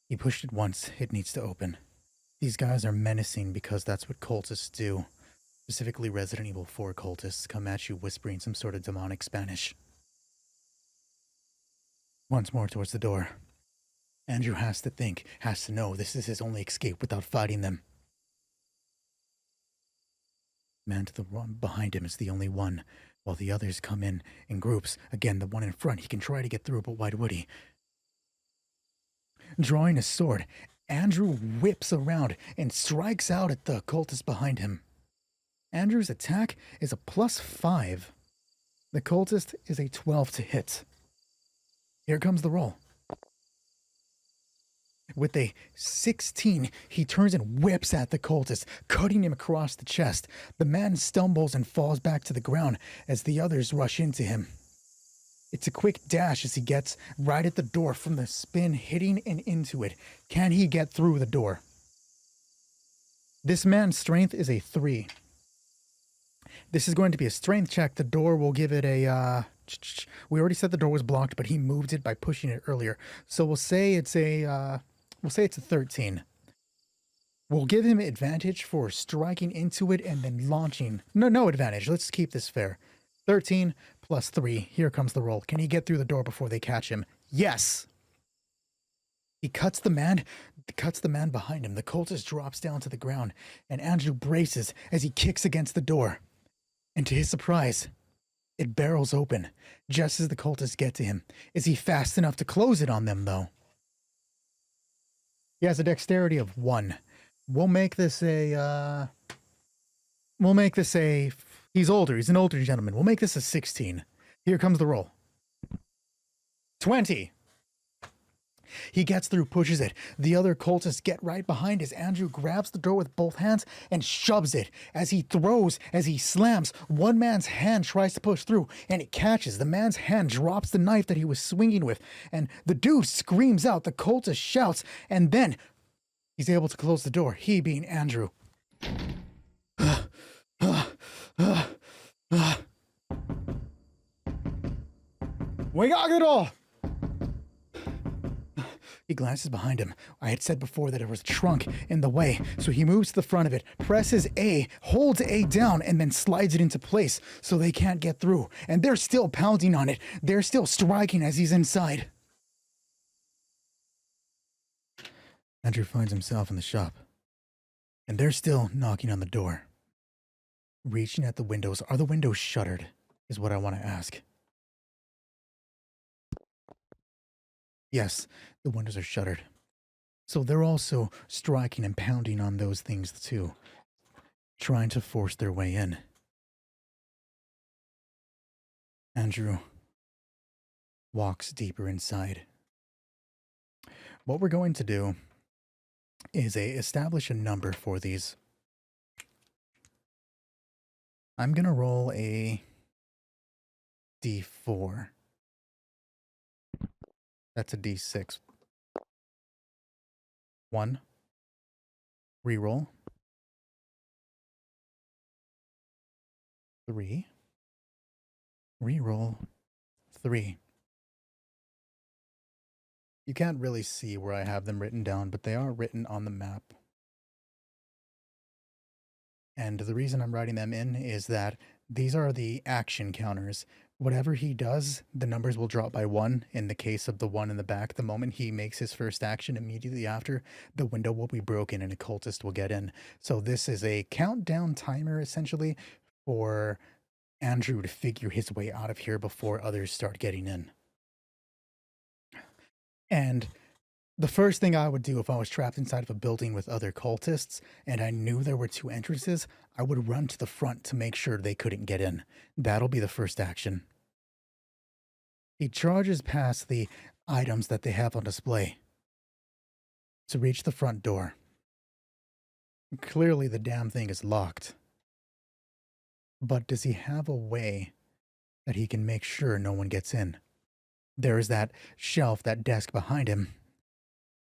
He pushed it once. It needs to open. These guys are menacing because that's what cultists do. Specifically Resident Evil 4 cultists come at you whispering some sort of demonic Spanish. Once more towards the door. Andrew has to think, has to know this is his only escape without fighting them. Man to the one behind him is the only one, while the others come in groups. Again, the one in front, he can try to get through, but why would he? Drawing his sword, Andrew whips around and strikes out at the cultist behind him. Andrew's attack is a +5. The cultist is a 12 to hit. Here comes the roll. With a 16, he turns and whips at the cultist, cutting him across the chest. The man stumbles and falls back to the ground as the others rush into him. It's a quick dash as he gets right at the door from the spin, hitting and into it. Can he get through the door? This man's strength is a 3. This is going to be a strength check. The door will give it a... we already said the door was blocked, but he moved it by pushing it earlier. So we'll say it's a 13. We'll give him advantage for striking into it and then launching. No advantage. Let's keep this fair. 13 plus 3. Here comes the roll. Can he get through the door before they catch him? Yes! He cuts the man behind him. The cultist drops down to the ground, and Andrew braces as he kicks against the door. And to his surprise, it barrels open, just as the cultists get to him. Is he fast enough to close it on them, though? He has a dexterity of 1. We'll make this a... He's older. He's an older gentleman. We'll make this a 16. Here comes the roll. 20. He gets through, pushes it. The other cultists get right behind as Andrew grabs the door with both hands and shoves it. As he throws, as he slams, one man's hand tries to push through, and it catches. The man's hand drops the knife that he was swinging with, and the dude screams out. The cultist shouts, and then he's able to close the door, he being Andrew. We got it all! He glances behind him. I had said before that there was a trunk in the way, so he moves to the front of it, presses A, holds A down, and then slides it into place so they can't get through. And they're still pounding on it. They're still striking as he's inside. Andrew finds himself in the shop, and they're still knocking on the door. Reaching at the windows. Are the windows shuttered, is what I want to ask. Yes, the windows are shuttered. So they're also striking and pounding on those things too, trying to force their way in. Andrew walks deeper inside. What we're going to do is establish a number for these. I'm going to roll a D4. That's a D6. 1. Reroll. 3. Reroll. 3. You can't really see where I have them written down, but they are written on the map. And the reason I'm writing them in is that these are the action counters. Whatever he does, the numbers will drop by 1. In the case of the one in the back, the moment he makes his first action, immediately after, the window will be broken and a cultist will get in. So this is a countdown timer, essentially, for Andrew to figure his way out of here before others start getting in. And the first thing I would do if I was trapped inside of a building with other cultists and I knew there were 2 entrances, I would run to the front to make sure they couldn't get in. That'll be the first action. He charges past the items that they have on display to reach the front door. Clearly the damn thing is locked. But does he have a way that he can make sure no one gets in? There is that shelf, that desk behind him.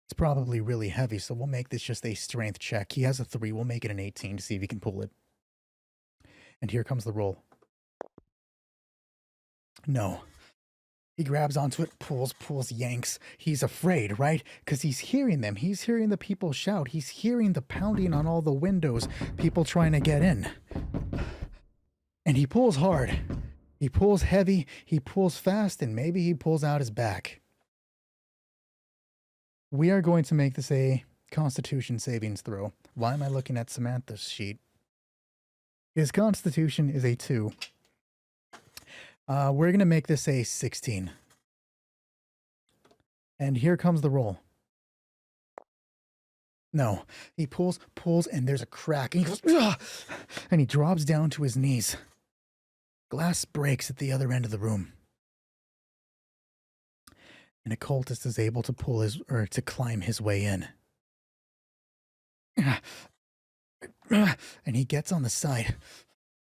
It's probably really heavy, so we'll make this just a strength check. He has a 3. We'll make it an 18 to see if he can pull it. And here comes the roll. No. He grabs onto it, pulls, yanks. He's afraid, right? Because he's hearing them. He's hearing the people shout. He's hearing the pounding on all the windows, people trying to get in. And he pulls hard. He pulls heavy. He pulls fast, and maybe he pulls out his back. We are going to make this a Constitution savings throw. Why am I looking at Samantha's sheet? His Constitution is a 2. We're going to make this a 16. And here comes the roll. No. He pulls, and there's a crack. And he goes, ugh! And he drops down to his knees. Glass breaks at the other end of the room. And a cultist is able to to climb his way in. And he gets on the side,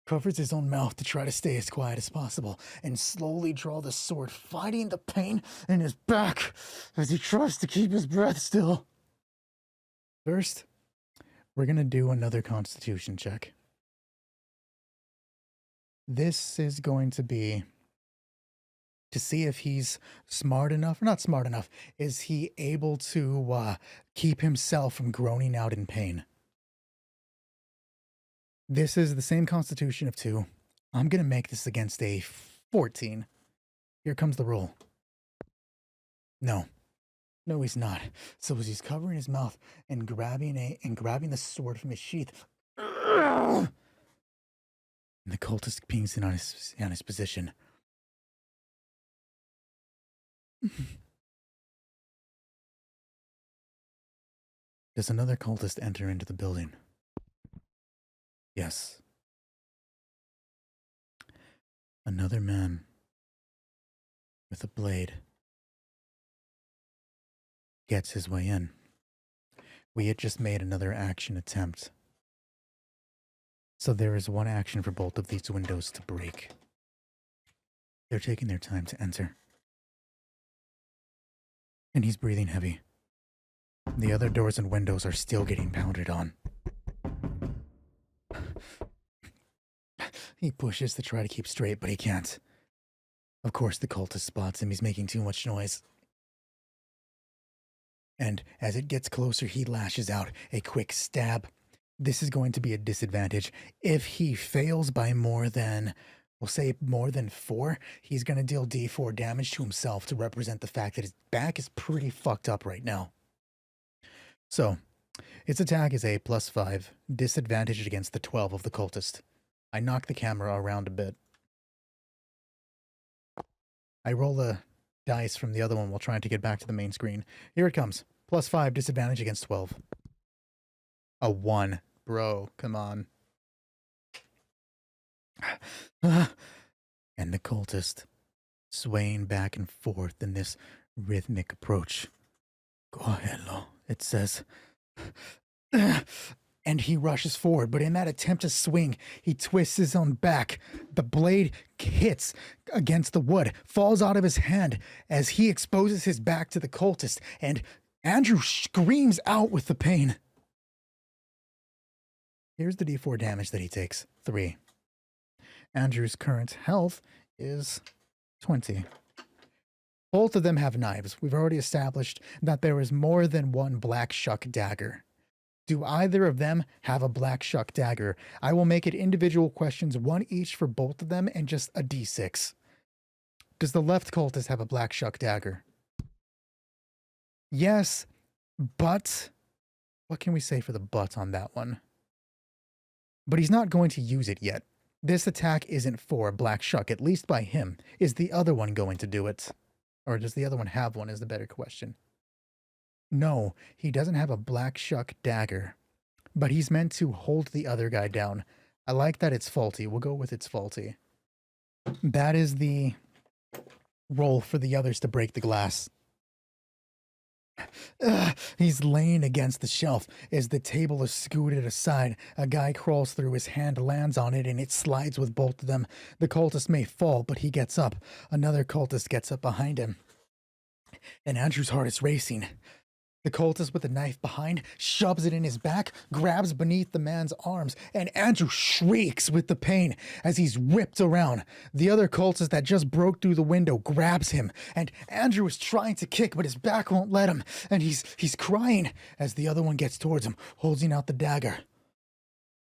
covers his own mouth to try to stay as quiet as possible, and slowly draw the sword, fighting the pain in his back as he tries to keep his breath still. First, we're going to do another Constitution check. This is going to be to see if he's smart enough, or not smart enough, is he able to keep himself from groaning out in pain. This is the same Constitution of 2. I'm going to make this against a 14. Here comes the roll. No. No, he's not. So as he's covering his mouth and grabbing the sword from his sheath, and the cultist pings in on his position. Does another cultist enter into the building? Yes. Another man with a blade gets his way in. We had just made another action attempt. So there is one action for both of these windows to break. They're taking their time to enter. And he's breathing heavy. The other doors and windows are still getting pounded on. He pushes to try to keep straight, but he can't. Of course, the cultist spots him. He's making too much noise. And as it gets closer, he lashes out a quick stab. This is going to be a disadvantage. If he fails by more than, we'll say more than 4, he's going to deal D4 damage to himself to represent the fact that his back is pretty fucked up right now. So, its attack is a +5, disadvantaged against the 12 of the cultist. I knock the camera around a bit. I roll the dice from the other one while trying to get back to the main screen. Here it comes. +5, disadvantage against 12. A 1. Bro, come on. And the cultist, swaying back and forth in this rhythmic approach. Go ahead, Lo, it says. And he rushes forward, but in that attempt to swing, he twists his own back. The blade hits against the wood, falls out of his hand as he exposes his back to the cultist, and Andrew screams out with the pain. Here's the D4 damage that he takes, 3. Andrew's current health is 20. Both of them have knives. We've already established that there is more than one Black Shuck dagger. Do either of them have a Black Shuck dagger? I will make it individual questions, 1 each for both of them, and just a D6. Does the left cultist have a Black Shuck dagger? Yes, but what can we say for the but on that one? But he's not going to use it yet. This attack isn't for Black Shuck, at least by him. Is the other one going to do it? Or does the other one have one is the better question. No, he doesn't have a Black Shuck dagger, but he's meant to hold the other guy down. I like that it's faulty. We'll go with it's faulty. That is the roll for the others to break the glass. He's laying against the shelf as the table is scooted aside. A guy crawls through, his hand lands on it, and it slides with both of them. The cultist may fall, but he gets up. Another cultist gets up behind him. And Andrew's heart is racing. The cultist with the knife behind shoves it in his back, grabs beneath the man's arms, and Andrew shrieks with the pain as he's whipped around. The other cultist that just broke through the window grabs him, and Andrew is trying to kick, but his back won't let him, and he's crying as the other one gets towards him, holding out the dagger.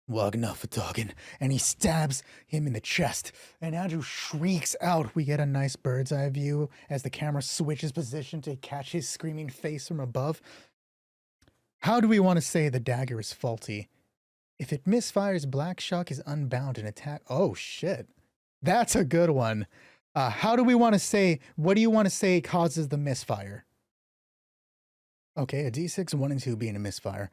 Well, enough for talking, and he stabs him in the chest, and Andrew shrieks out. We get a nice bird's eye view as the camera switches position to catch his screaming face from above. How do we want to say the dagger is faulty? If it misfires, Black Shuck is unbound and attack. Oh shit, that's a good one. How do we want to say? What do you want to say causes the misfire? Okay, a D6, 1 and 2 being a misfire.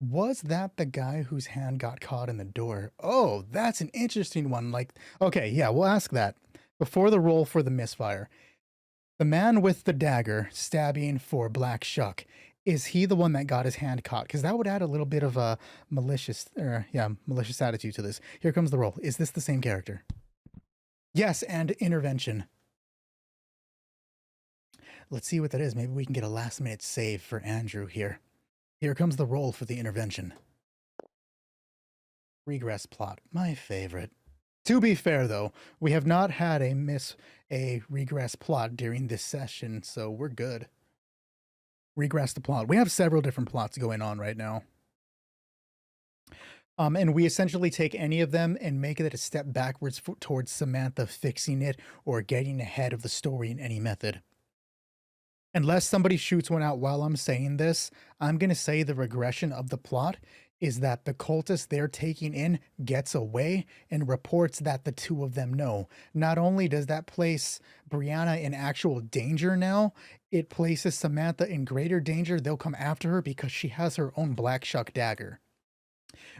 Was that the guy whose hand got caught in the door? Oh, that's an interesting one. Like, okay, yeah, we'll ask that. Before the roll for the misfire, the man with the dagger stabbing for Black Shuck, is he the one that got his hand caught? Because that would add a little bit of a malicious attitude to this. Here comes the roll. Is this the same character? Yes, and intervention. Let's see what that is. Maybe we can get a last minute save for Andrew here. Here comes the roll for the intervention. Regress plot, my favorite. To be fair, though, we have not had a regress plot during this session, so we're good. Regress the plot. We have several different plots going on right now. And we essentially take any of them and make it a step backwards towards Samantha fixing it or getting ahead of the story in any method. Unless somebody shoots one out while I'm saying this, I'm going to say the regression of the plot is that the cultist they're taking in gets away and reports that the two of them know. Not only does that place Brianna in actual danger now, it places Samantha in greater danger. They'll come after her because she has her own Black Shuck dagger.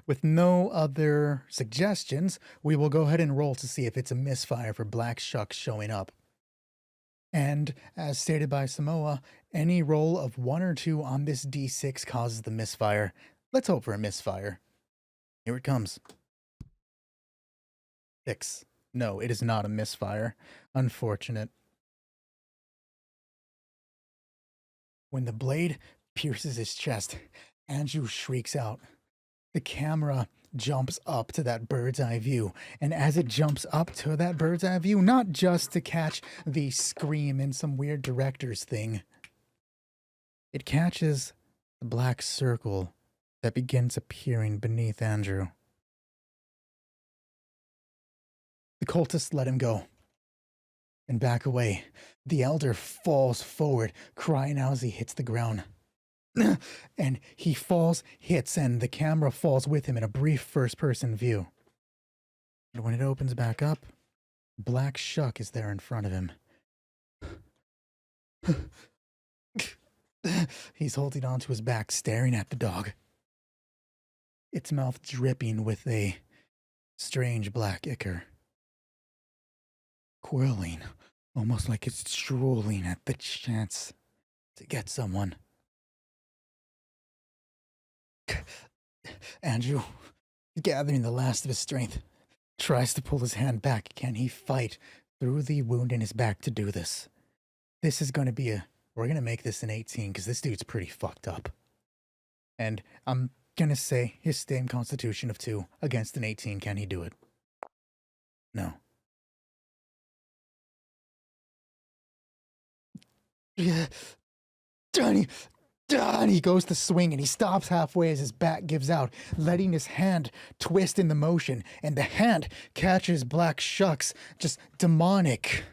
With no other suggestions, we will go ahead and roll to see if it's a misfire for Black Shuck showing up. And as stated by Samoa, any roll of 1 or 2 on this D6 causes the misfire. Let's hope for a misfire. Here it comes. 6. No, it is not a misfire. Unfortunate. When the blade pierces his chest, Andrew shrieks out. The camera jumps up to that bird's eye view, and as it jumps up to that bird's eye view, not just to catch the scream in some weird director's thing, it catches the black circle that begins appearing beneath Andrew. The cultists let him go and back away. The elder falls forward, crying out as he hits the ground. And he falls, hits, and the camera falls with him in a brief first-person view. But when it opens back up, Black Shuck is there in front of him. He's holding onto his back, staring at the dog. Its mouth dripping with a strange black ichor. Quirling, almost like it's drooling at the chance to get someone. Andrew, gathering the last of his strength, tries to pull his hand back. Can he fight through the wound in his back to do this? This is going to be we're going to make this an 18 because this dude's pretty fucked up. And I'm going to say his same constitution of 2 against an 18. Can he do it? No. Yeah. Johnny, he goes to swing and he stops halfway as his back gives out, letting his hand twist in the motion, and the hand catches Black Shuck's just demonic,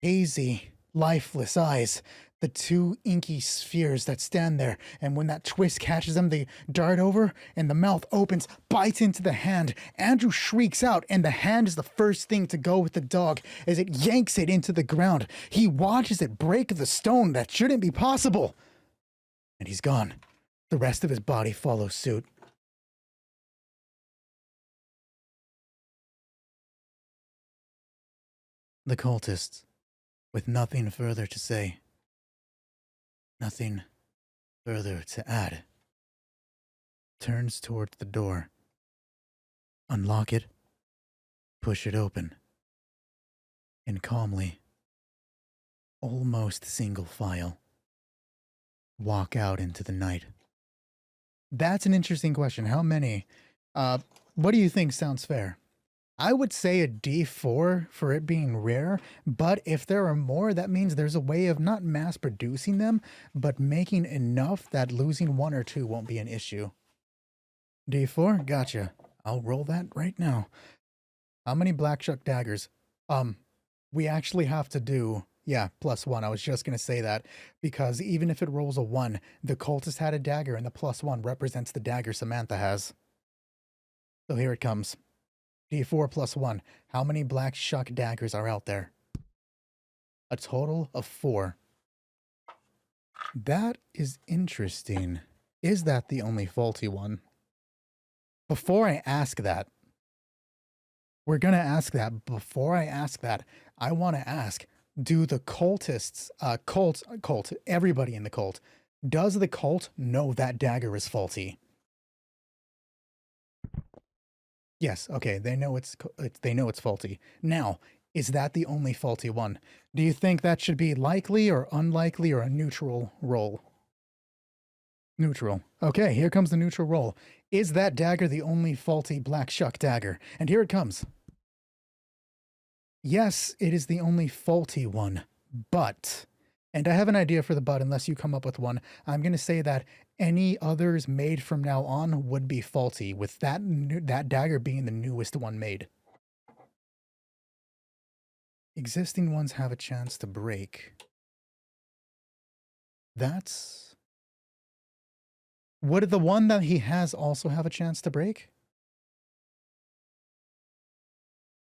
hazy, lifeless eyes, the 2 inky spheres that stand there, and when that twist catches them, they dart over, and the mouth opens, bites into the hand. Andrew shrieks out, and the hand is the first thing to go with the dog as it yanks it into the ground. He watches it break the stone that shouldn't be possible. And he's gone. The rest of his body follows suit. The cultists, with nothing further to say, nothing further to add, turns towards the door, unlock it, push it open, and calmly, almost single file, walk out into the night? That's an interesting question. How many? Uh, what do you think sounds fair? I would say a D4 for it being rare, but if there are more, that means there's a way of not mass producing them, but making enough that losing one or two won't be an issue. D4? Gotcha. I'll roll that right now. How many Black Shuck daggers? We actually have to do, yeah, +1. I was just going to say that because even if it rolls a 1, the cultist had a dagger and the +1 represents the dagger Samantha has. So here it comes. D4 +1. How many Black Shuck daggers are out there? A total of 4. That is interesting. Is that the only faulty one? Before I ask that, we're going to ask that. Before I ask that, I want to ask, do the cultists, cult, everybody in the cult, does the cult know that dagger is faulty? Yes, okay, they know it's faulty. Now, is that the only faulty one? Do you think that should be likely or unlikely or a neutral roll? Neutral. Okay, here comes the neutral roll. Is that dagger the only faulty Black Shuck dagger? And here it comes. Yes, it is the only faulty one, but, and I have an idea for the but unless you come up with one, I'm going to say that any others made from now on would be faulty, with that dagger being the newest one made. Existing ones have a chance to break. That's... Would the one that he has also have a chance to break?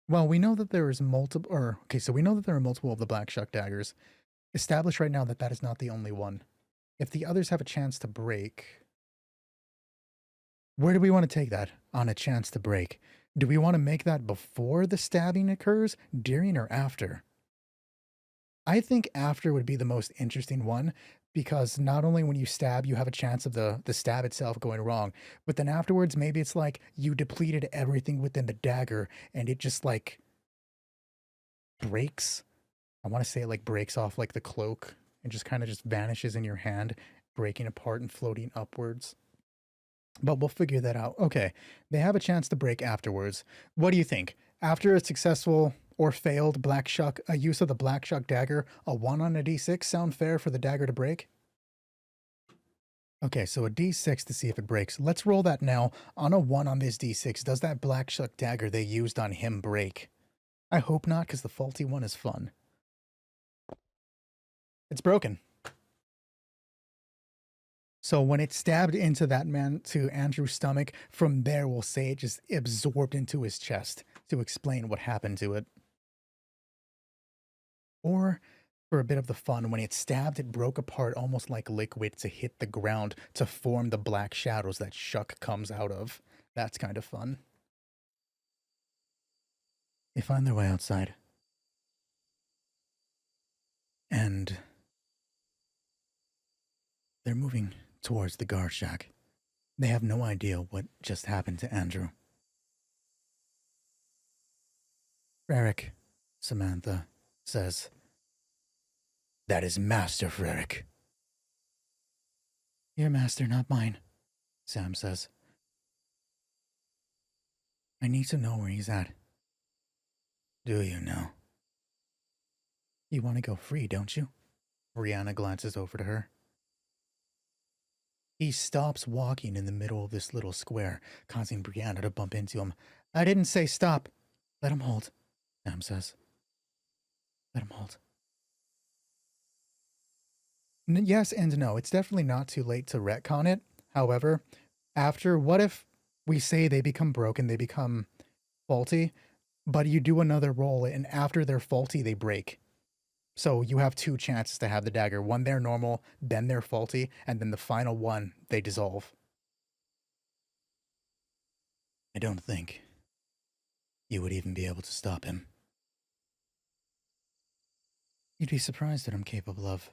Well, we know that there is multiple, or, okay, so we know that there are multiple of the Black Shuck daggers. Establish right now that that is not the only one. If the others have a chance to break, where do we want to take that on a chance to break? Do we want to make that before the stabbing occurs, during, or after? I think after would be the most interesting one because not only when you stab, you have a chance of the stab itself going wrong, but then afterwards, maybe it's like you depleted everything within the dagger and it just like breaks. I want to say it like breaks off like the cloak and just kind of just vanishes in your hand, breaking apart and floating upwards. But we'll figure that out. Okay, they have a chance to break afterwards. What do you think? After a successful or failed Black Shuck, a use of the Black Shuck dagger, a 1 on a d6 sound fair for the dagger to break? Okay, so a d6 to see if it breaks. Let's roll that now. On a 1 on this d6, does that Black Shuck dagger they used on him break? I hope not, because the faulty one is fun. It's broken. So when it stabbed into that man, to Andrew's stomach, from there we'll say it just absorbed into his chest to explain what happened to it. Or, for a bit of the fun, when it stabbed, it broke apart almost like liquid to hit the ground to form the black shadows that Shuck comes out of. That's kind of fun. They find their way outside. And they're moving towards the guard shack. They have no idea what just happened to Andrew. Frerick, Samantha says. That is Master Frerick. Your master, not mine, Sam says. I need to know where he's at. Do you know? You want to go free, don't you? Brianna glances over to her. He stops walking in the middle of this little square, causing Brianna to bump into him. I didn't say stop. Let him hold, Sam says. Let him hold. Yes and no. It's definitely not too late to retcon it. However, after, what if we say they become broken, they become faulty, but you do another roll, and after they're faulty, they break. So you have 2 chances to have the dagger. One, they're normal, then they're faulty, and then the final one, they dissolve. I don't think you would even be able to stop him. You'd be surprised what I'm capable of.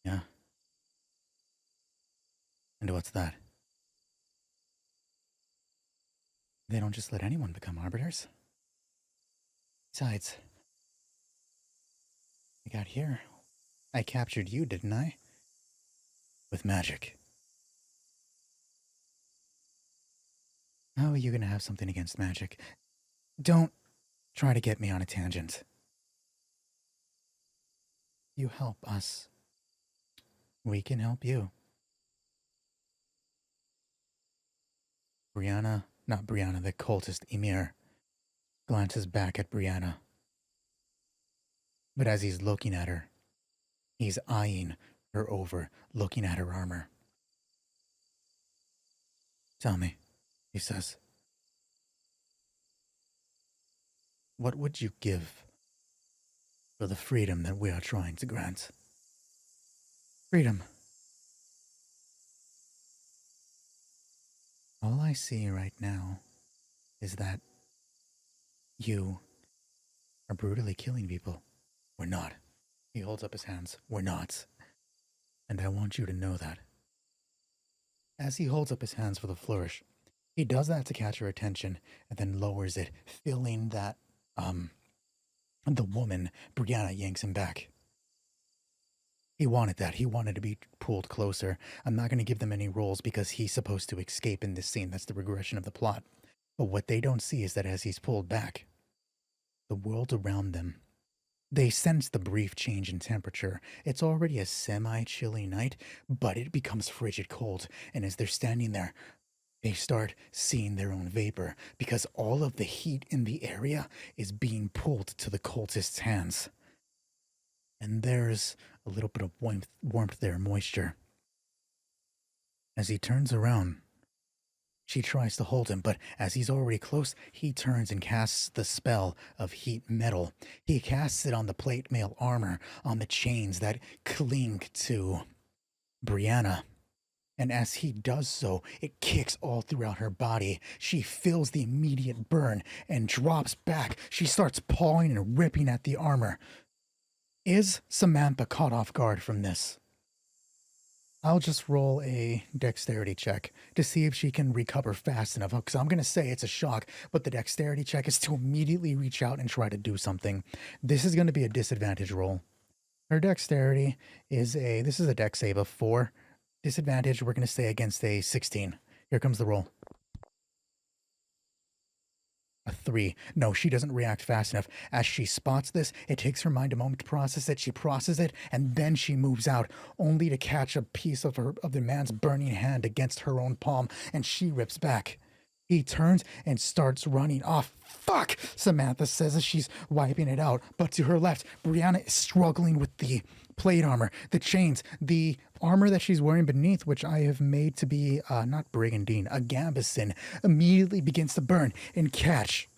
Yeah? And what's that? They don't just let anyone become arbiters. Besides, I got here. I captured you, didn't I? with magic. How are you gonna have something against magic? Don't try to get me on a tangent. You help us. We can help you. Not Brianna, the cultist Emir, glances back at Brianna. But as he's looking at her, he's eyeing her over, looking at her armor. Tell me, he says, what would you give for the freedom that we are trying to grant? Freedom. All I see right now is that you are brutally killing people. We're not. He holds up his hands. We're not. And I want you to know that. As he holds up his hands for the flourish, he does that to catch her attention and then lowers it, feeling that, the woman, Brianna, yanks him back. He wanted that. He wanted to be pulled closer. I'm not going to give them any roles because he's supposed to escape in this scene. That's the regression of the plot. But what they don't see is that as he's pulled back, the world around them, they sense the brief change in temperature. It's already a semi-chilly night, but it becomes frigid cold. And as they're standing there, they start seeing their own vapor because all of the heat in the area is being pulled to the cultist's hands. And there's a little bit of warmth there, moisture. As he turns around, she tries to hold him, but as he's already close, he turns and casts the spell of heat metal. He casts it on the plate mail armor, on the chains that cling to Brianna. And as he does so, it kicks all throughout her body. She feels the immediate burn and drops back. She starts pawing and ripping at the armor. Is Samantha caught off guard from this? I'll just roll a dexterity check to see if she can recover fast enough. Because I'm going to say it's a shock, but the dexterity check is to immediately reach out and try to do something. This is going to be a disadvantage roll. Her dexterity is this is a dex save of 4. Disadvantage, we're going to say against a 16. Here comes the roll. A 3. No, she doesn't react fast enough. As she spots this, it takes her mind a moment to process it. She processes it, and then she moves out, only to catch a piece of the man's burning hand against her own palm, and she rips back. He turns and starts running off. Fuck! Samantha says as she's wiping it out. But to her left, Brianna is struggling with the plate armor, the chains, the armor that she's wearing beneath, which I have made to be, not brigandine, a gambeson, immediately begins to burn and catch.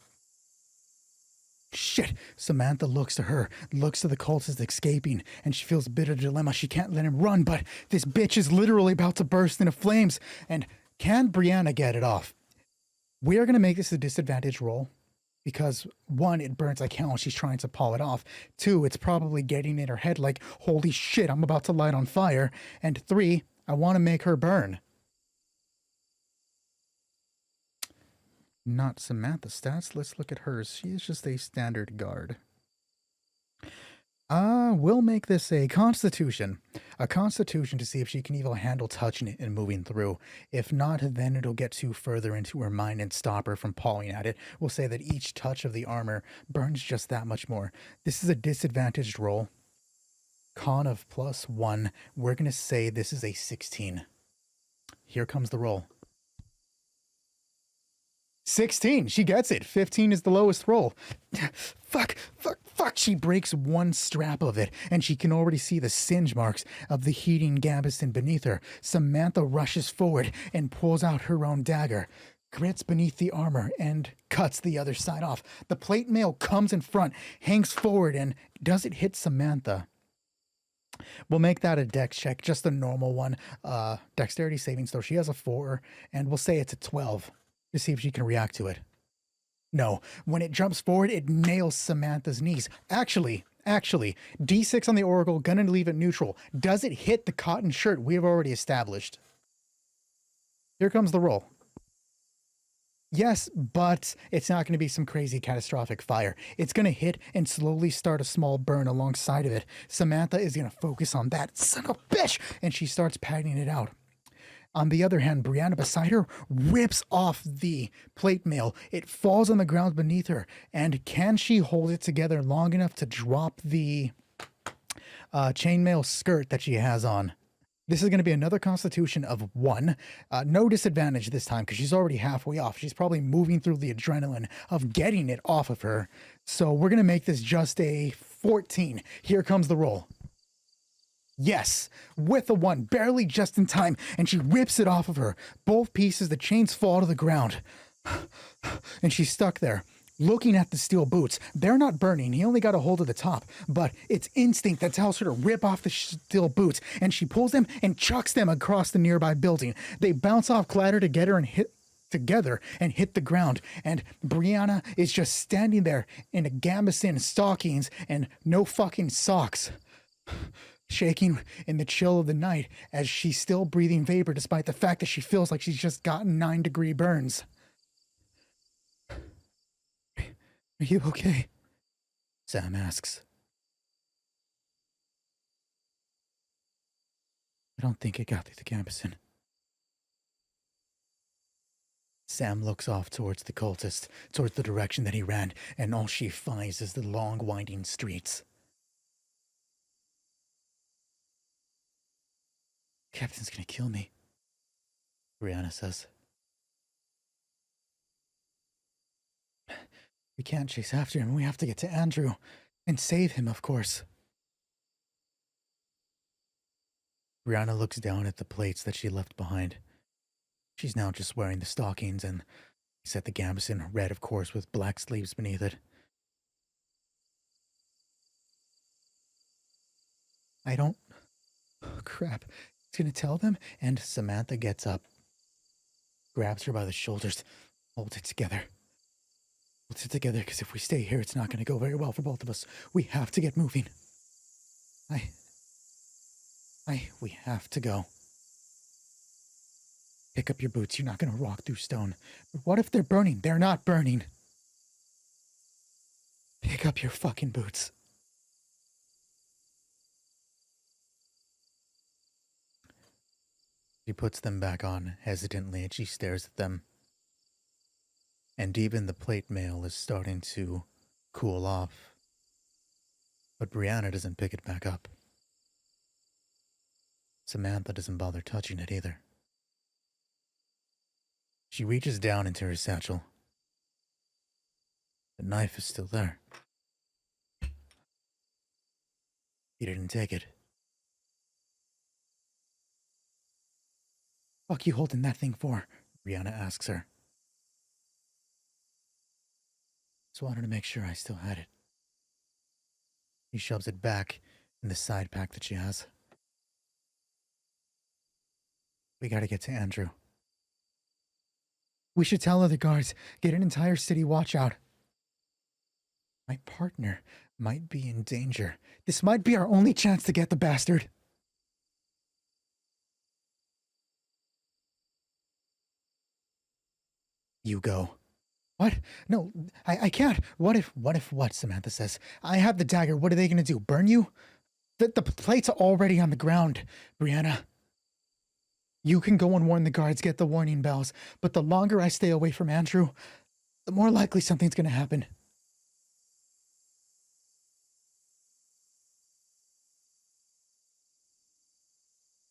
Shit! Samantha looks to her, looks to the cultist escaping, and she feels a bit of a dilemma. She can't let him run, but this bitch is literally about to burst into flames. And can Brianna get it off? We are going to make this a disadvantage roll because 1, it burns like hell and she's trying to pull it off. 2, it's probably getting in her head like, holy shit, I'm about to light on fire. And 3, I want to make her burn. Not Samantha's stats. Let's look at hers. She is just a standard guard. We'll make this a constitution. A constitution to see if she can even handle touching it and moving through. If not, then it'll get too further into her mind and stop her from pawing at it. We'll say that each touch of the armor burns just that much more. This is a disadvantaged roll. Con of +1. We're going to say this is a 16. Here comes the roll. 16. She gets it. 15 is the lowest roll. Fuck. She breaks one strap of it, and she can already see the singe marks of the heating gambeson beneath her. Samantha rushes forward and pulls out her own dagger, grits beneath the armor, and cuts the other side off. The plate mail comes in front, hangs forward, and does it hit Samantha? We'll make that a dex check, just a normal one. Dexterity savings, though. She has a 4, and we'll say it's a 12. To see if she can react to it. No, when it jumps forward, it nails Samantha's knees. Actually, D6 on the Oracle, gonna leave it neutral. Does it hit the cotton shirt we have already established? Here comes the roll. Yes, but it's not going to be some crazy catastrophic fire. It's going to hit and slowly start a small burn alongside of it. Samantha is going to focus on that. Son of a bitch! And she starts patting it out. On the other hand, Brianna beside her rips off the plate mail. It falls on the ground beneath her. And can she hold it together long enough to drop the chainmail skirt that she has on? This is going to be another constitution of 1. No disadvantage this time because she's already halfway off. She's probably moving through the adrenaline of getting it off of her. So we're going to make this just a 14. Here comes the roll. Yes, with a 1, barely just in time, and she rips it off of her. Both pieces, the chains fall to the ground. And she's stuck there. Looking at the steel boots, they're not burning. He only got a hold of the top, but it's instinct that tells her to rip off the steel boots, and she pulls them and chucks them across the nearby building. They bounce off, clatter together, and hit the ground. And Brianna is just standing there in a gambeson, stockings, and no fucking socks, shaking in the chill of the night as she's still breathing vapor despite the fact that she feels like she's just gotten 9-degree burns. Are you okay? Sam asks. I don't think it got through the gambeson. Sam looks off towards the cultist, towards the direction that he ran, and all she finds is the long, winding streets. Captain's gonna kill me, Brianna says. We can't chase after him. We have to get to Andrew and save him, of course. Brianna looks down at the plates that she left behind. She's now just wearing the stockings and set the gambeson, red, of course, with black sleeves beneath it. I don't... Oh, crap. It's gonna tell them? And Samantha gets up, grabs her by the shoulders, holds it together. Holds it together, because if we stay here, it's not gonna go very well for both of us. We have to get moving. We have to go. Pick up your boots. You're not gonna walk through stone. But what if they're burning? They're not burning. Pick up your fucking boots. She puts them back on hesitantly and she stares at them. And even the plate mail is starting to cool off. But Brianna doesn't pick it back up. Samantha doesn't bother touching it either. She reaches down into her satchel. The knife is still there. He didn't take it. Fuck you holding that thing for? Brianna asks her. Just wanted to make sure I still had it. He shoves it back in the side pack that she has. We gotta get to Andrew. We should tell other guards, get an entire city watch out. My partner might be in danger. This might be our only chance to get the bastard. You go. What? No, I can't. What if what? Samantha says. I have the dagger. What are they gonna do? Burn you? The plates are already on the ground, Brianna. You can go and warn the guards, get the warning bells, but the longer I stay away from Andrew, the more likely something's gonna happen.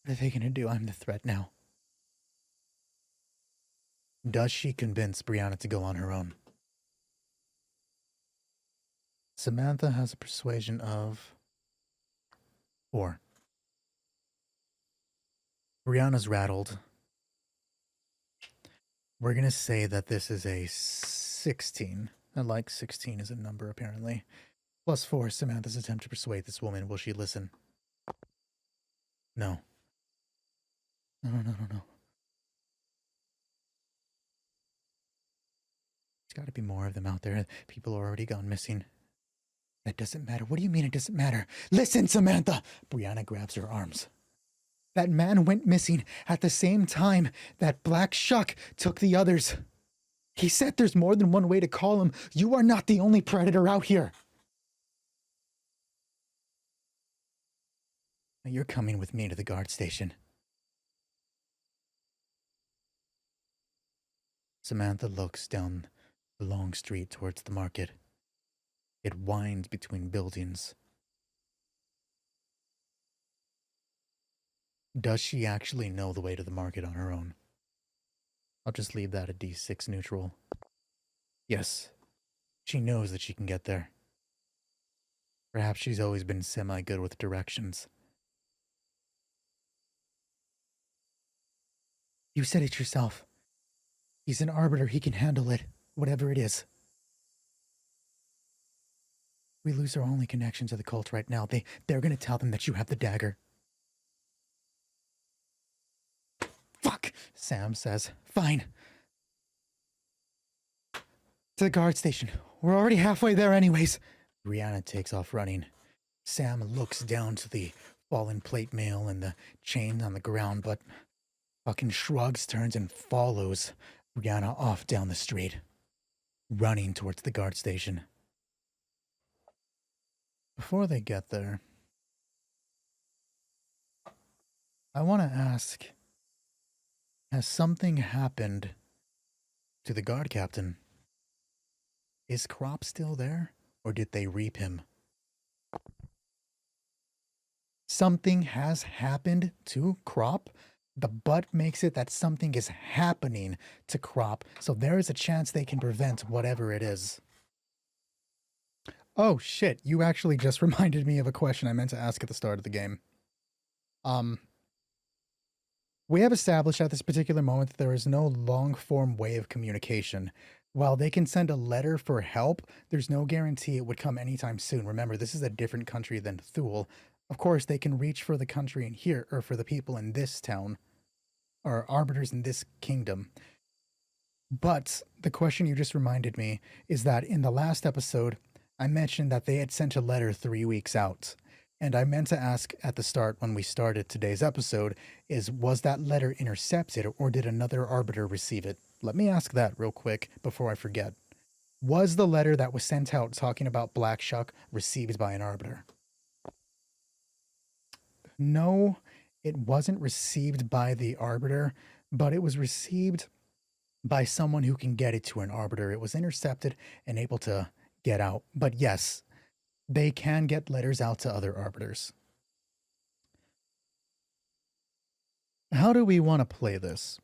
What are they gonna do? I'm the threat now. Does she convince Brianna to go on her own? Samantha has a persuasion of 4. Brianna's rattled. We're going to say that this is a 16. I like 16 as a number, apparently. Plus 4, Samantha's attempt to persuade this woman. Will she listen? No. No. There's got to be more of them out there. People are already gone missing. That doesn't matter. What do you mean it doesn't matter? Listen, Samantha! Brianna grabs her arms. That man went missing at the same time that Black Shuck took the others. He said there's more than one way to call him. You are not the only predator out here. You're coming with me to the guard station. Samantha looks down the long street towards the market. It winds between buildings. Does she actually know the way to the market on her own? I'll just leave that at D6 neutral. Yes, she knows that she can get there. Perhaps she's always been semi-good with directions. You said it yourself. He's an arbiter. He can handle it, whatever it is. We lose our only connection to the cult right now. They're gonna tell them that you have the dagger. Fuck, Sam says. Fine. To the guard station. We're already halfway there anyways. Brianna takes off running. Sam looks down to the fallen plate mail and the chain on the ground, but fucking shrugs, turns, and follows Brianna off down the street, running towards the guard station. Before they get there, I want to ask, has something happened to the guard captain? Is Crop still there, or did they reap him? Something has happened to Crop. The but makes it that something is happening to Crop, so there is a chance they can prevent whatever it is. Oh shit, you actually just reminded me of a question I meant to ask at the start of the game. We have established at this particular moment that there is no long-form way of communication. While they can send a letter for help, there's no guarantee it would come anytime soon. Remember, this is a different country than Thule. Of course, they can reach for the country in here, or for the people in this town, or arbiters in this kingdom. But the question you just reminded me is that in the last episode, I mentioned that they had sent a letter 3 weeks out. And I meant to ask at the start when we started today's episode was that letter intercepted or did another arbiter receive it? Let me ask that real quick before I forget. Was the letter that was sent out talking about Black Shuck received by an arbiter? No, it wasn't received by the arbiter, but it was received by someone who can get it to an arbiter. It was intercepted and able to get out. But yes, they can get letters out to other arbiters. How do we want to play this?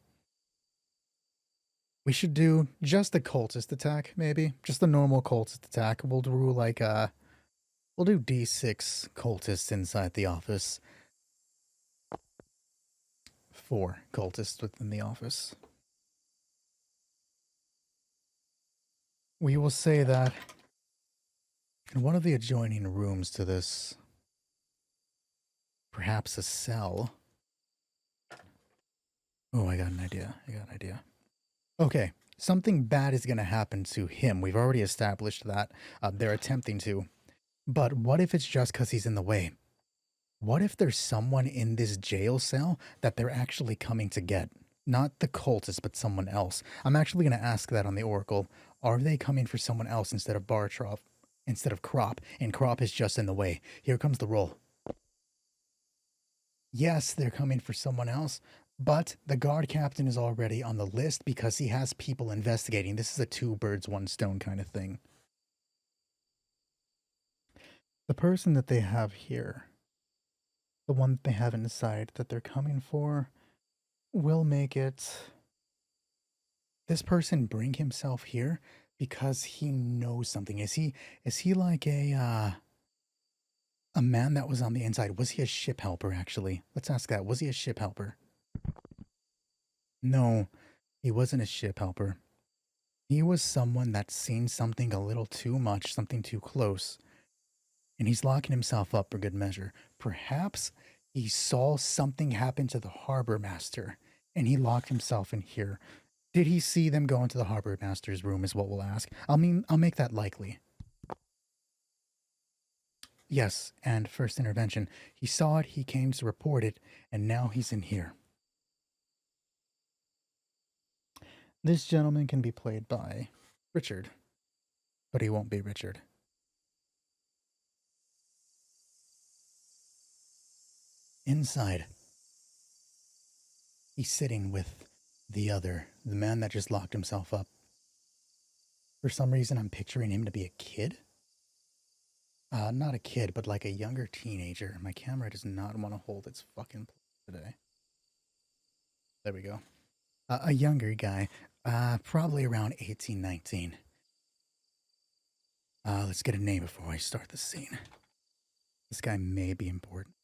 We should do just the cultist attack, maybe. Just the normal cultist attack. We'll do like we'll do D6 cultists inside the office. 4 cultists within the office. We will say that in one of the adjoining rooms to this, perhaps a cell. Oh, I got an idea. Okay, something bad is going to happen to him. We've already established that. They're attempting to. But what if it's just because he's in the way? What if there's someone in this jail cell that they're actually coming to get? Not the cultist, but someone else. I'm actually going to ask that on the Oracle. Are they coming for someone else instead of Bartroff, instead of Crop? And Crop is just in the way. Here comes the roll. Yes, they're coming for someone else, but the guard captain is already on the list because he has people investigating. This is a 2 birds, 1 stone kind of thing. The person that they have here, the one that they have inside that they're coming for, will make it. This person bring himself here because he knows something. Is he like a man that was on the inside? Was he a ship helper, actually? Let's ask that. Was he a ship helper? No, he wasn't a ship helper. He was someone that's seen something a little too much, something too close. And he's locking himself up for good measure. Perhaps he saw something happen to the harbor master, and he locked himself in here. Did he see them go into the harbor master's room is what we'll ask. I'll make that likely. Yes, and first intervention. He saw it, he came to report it, and now he's in here. This gentleman can be played by Richard, but he won't be Richard. Inside, he's sitting with the man that just locked himself up. For some reason, I'm picturing him to be a kid. Not a kid, but like a younger teenager. My camera does not want to hold its fucking place today. There we go. A younger guy, probably around 18, 19. Let's get a name before I start the scene. This guy may be important.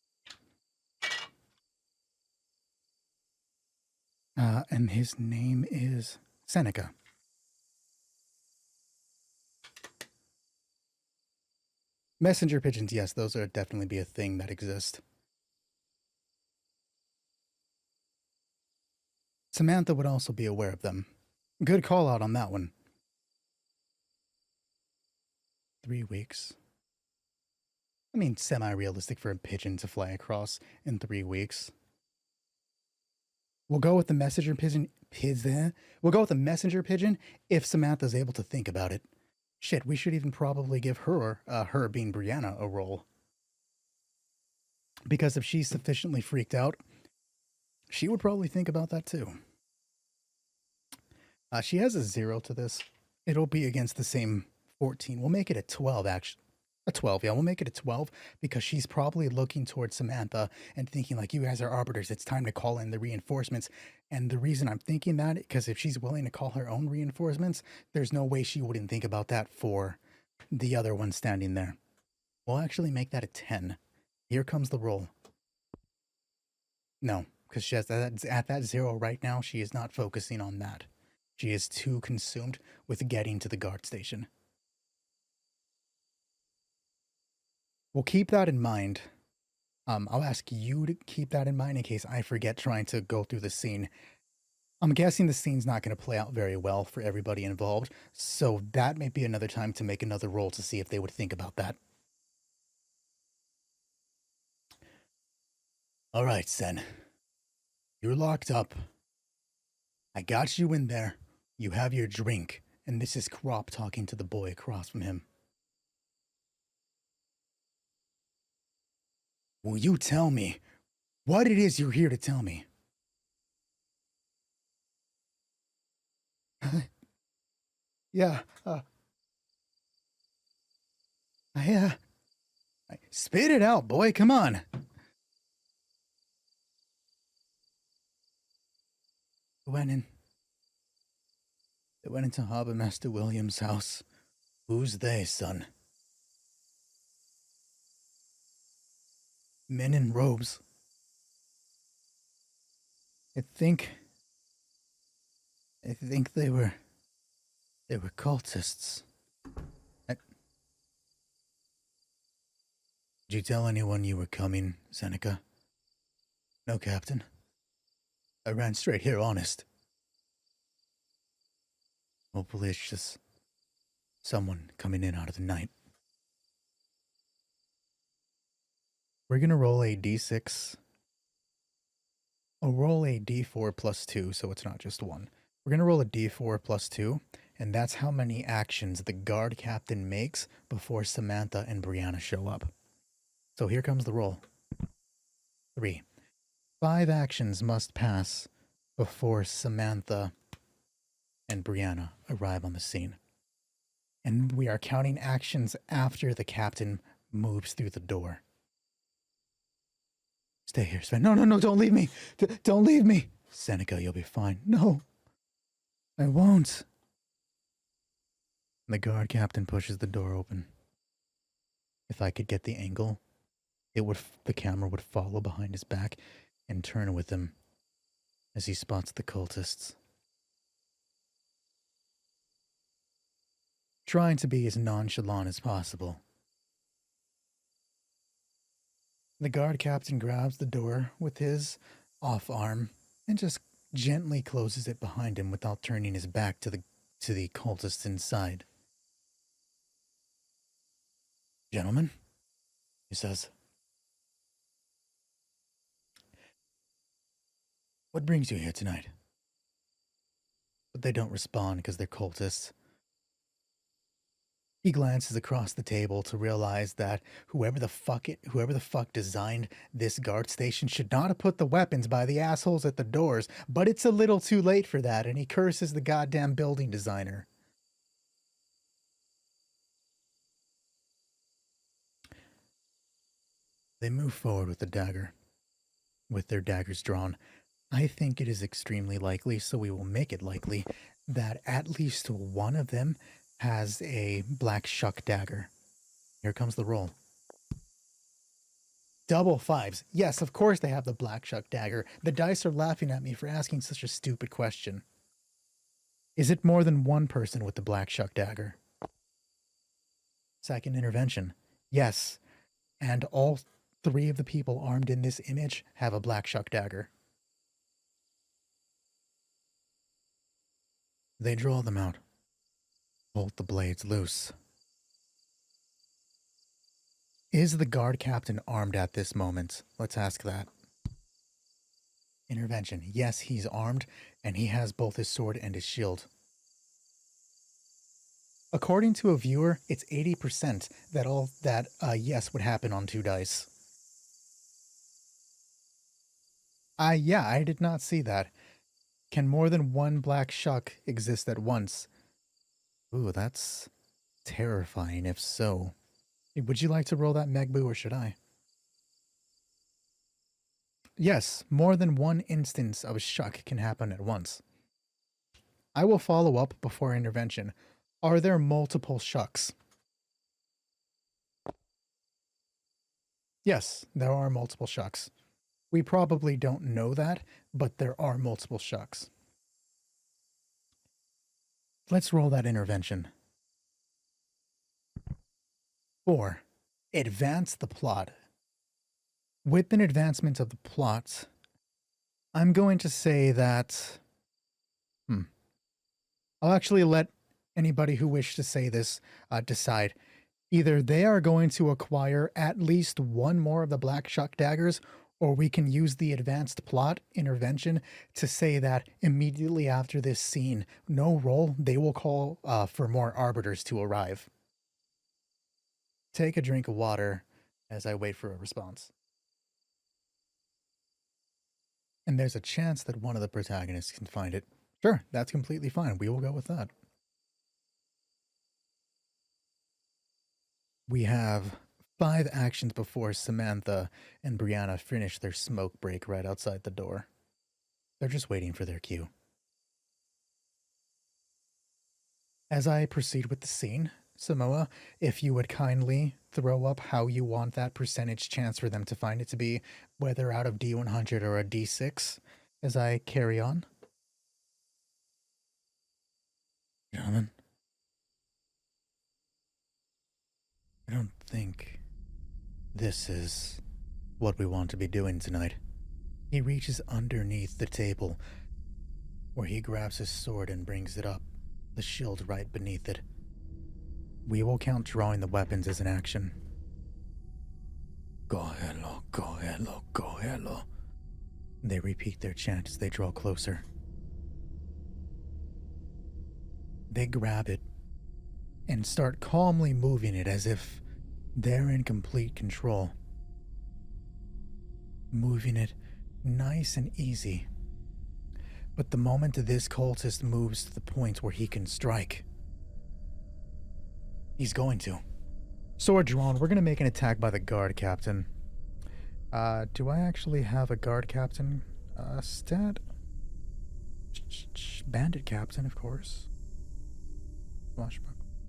And his name is Seneca. Messenger pigeons, yes, those are definitely be a thing that exist. Samantha would also be aware of them. Good call out on that one. 3 weeks. I mean, semi-realistic for a pigeon to fly across in 3 weeks. We'll go with the messenger pigeon. We'll go with the messenger pigeon if Samantha's able to think about it. Shit, we should even probably give her, her being Brianna, a role. Because if she's sufficiently freaked out, she would probably think about that too. She has a 0 to this. It'll be against the same 14. We'll make it a 12, actually. A 12, yeah, we'll make it a 12 because she's probably looking towards Samantha and thinking, like, you guys are arbiters. It's time to call in the reinforcements. And the reason I'm thinking that, because if she's willing to call her own reinforcements, there's no way she wouldn't think about that for the other one standing there. We'll actually make that a 10. Here comes the roll. No, because she has at that 0 right now, she is not focusing on that. She is too consumed with getting to the guard station. We'll keep that in mind. I'll ask you to keep that in mind in case I forget trying to go through the scene. I'm guessing the scene's not going to play out very well for everybody involved, so that may be another time to make another roll to see if they would think about that. All right, Sen. You're locked up. I got you in there. You have your drink, and this is Crop talking to the boy across from him. Will you tell me what it is you're here to tell me? Yeah, spit it out, boy, come on. They went into Harbor Master Williams' house. Who's they, son? Men in robes. I think they were cultists. Did you tell anyone you were coming, Seneca? No, Captain. I ran straight here, honest. Hopefully it's just someone coming in out of the night. We're gonna roll a d6. I'll roll a d4 plus 2, so it's not just one. We're gonna roll a d4 plus 2, and that's how many actions the guard captain makes before Samantha and Brianna show up. So here comes the roll. 3. 5 actions must pass before Samantha and Brianna arrive on the scene. And we are counting actions after the captain moves through the door. Stay here, Sven. No, don't leave me. Don't leave me. Seneca, you'll be fine. No, I won't. The guard captain pushes the door open. If I could get the angle, the camera would follow behind his back and turn with him as he spots the cultists. Trying to be as nonchalant as possible. The guard captain grabs the door with his off arm and just gently closes it behind him without turning his back to the cultists inside. Gentlemen, he says, what brings you here tonight? but they don't respond because they're cultists. He glances across the table to realize that whoever the fuck designed this guard station should not have put the weapons by the assholes at the doors, but it's a little too late for that, and he curses the goddamn building designer. They move forward with their daggers drawn. I think it is extremely likely, so we will make it likely, that at least one of them has a Black Shuck dagger. Here comes the roll. Double fives. Yes, of course they have the Black Shuck dagger. The dice are laughing at me for asking such a stupid question. Is it more than one person with the Black Shuck dagger? Second intervention. Yes, and all three of the people armed in this image have a Black Shuck dagger. They draw them out. Bolt the blades loose. Is the guard captain armed at this moment? Let's ask that. Intervention. Yes, he's armed, and he has both his sword and his shield. According to a viewer, it's 80% that yes would happen on 2 dice. Yeah, I did not see that. Can more than one Black Shuck exist at once? Ooh, that's terrifying if so. Would you like to roll that, Megbu, or should I? Yes, more than one instance of a Shuck can happen at once. I will follow up before intervention. Are there multiple Shucks? Yes, there are multiple Shucks. We probably don't know that, but there are multiple Shucks. Let's roll that intervention. 4. Advance the plot. With an advancement of the plot, I'm going to say that... I'll actually let anybody who wishes to say this decide. Either they are going to acquire at least one more of the Black Shuck daggers, or we can use the advanced plot intervention to say that immediately after this scene, no roll, they will call for more arbiters to arrive. Take a drink of water as I wait for a response. And there's a chance that one of the protagonists can find it. Sure, that's completely fine. We will go with that. We have 5 actions before Samantha and Brianna finish their smoke break right outside the door. They're just waiting for their cue. As I proceed with the scene, Samoa, if you would kindly throw up how you want that percentage chance for them to find it to be, whether out of D100 or a D6, as I carry on. Gentlemen, I don't think this is what we want to be doing tonight. He reaches underneath the table, where he grabs his sword and brings it up, the shield right beneath it. We will count drawing the weapons as an action. Cógelo, cógelo, cógelo. They repeat their chant as they draw closer. They grab it and start calmly moving it as if they're in complete control. Moving it nice and easy. But the moment this cultist moves to the point where he can strike, he's going to. Sword drawn. We're going to make an attack by the guard captain. Do I actually have a guard captain stat? Bandit captain, of course. We'll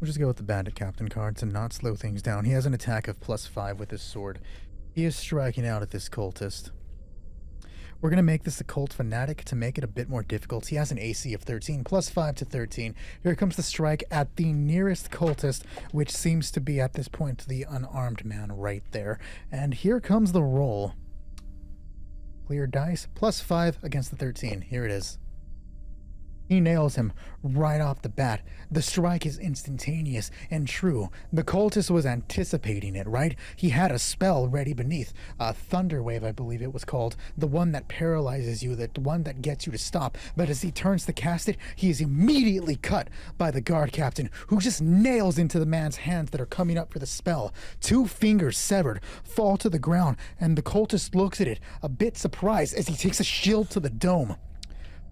just go with the bandit captain card to not slow things down. He has an attack of +5 with his sword. He is striking out at this cultist. We're going to make this a cult fanatic to make it a bit more difficult. He has an AC of 13, +5 to 13. Here comes the strike at the nearest cultist, which seems to be at this point the unarmed man right there. And here comes the roll. Clear dice, +5 against the 13. Here it is. He nails him right off the bat. The strike is instantaneous and true. The cultist was anticipating it, right? He had a spell ready beneath. A thunder wave, I believe it was called. The one that paralyzes you, the one that gets you to stop. But as he turns to cast it, he is immediately cut by the guard captain, who just nails into the man's hands that are coming up for the spell. 2 fingers severed, fall to the ground, and the cultist looks at it, a bit surprised as he takes a shield to the dome,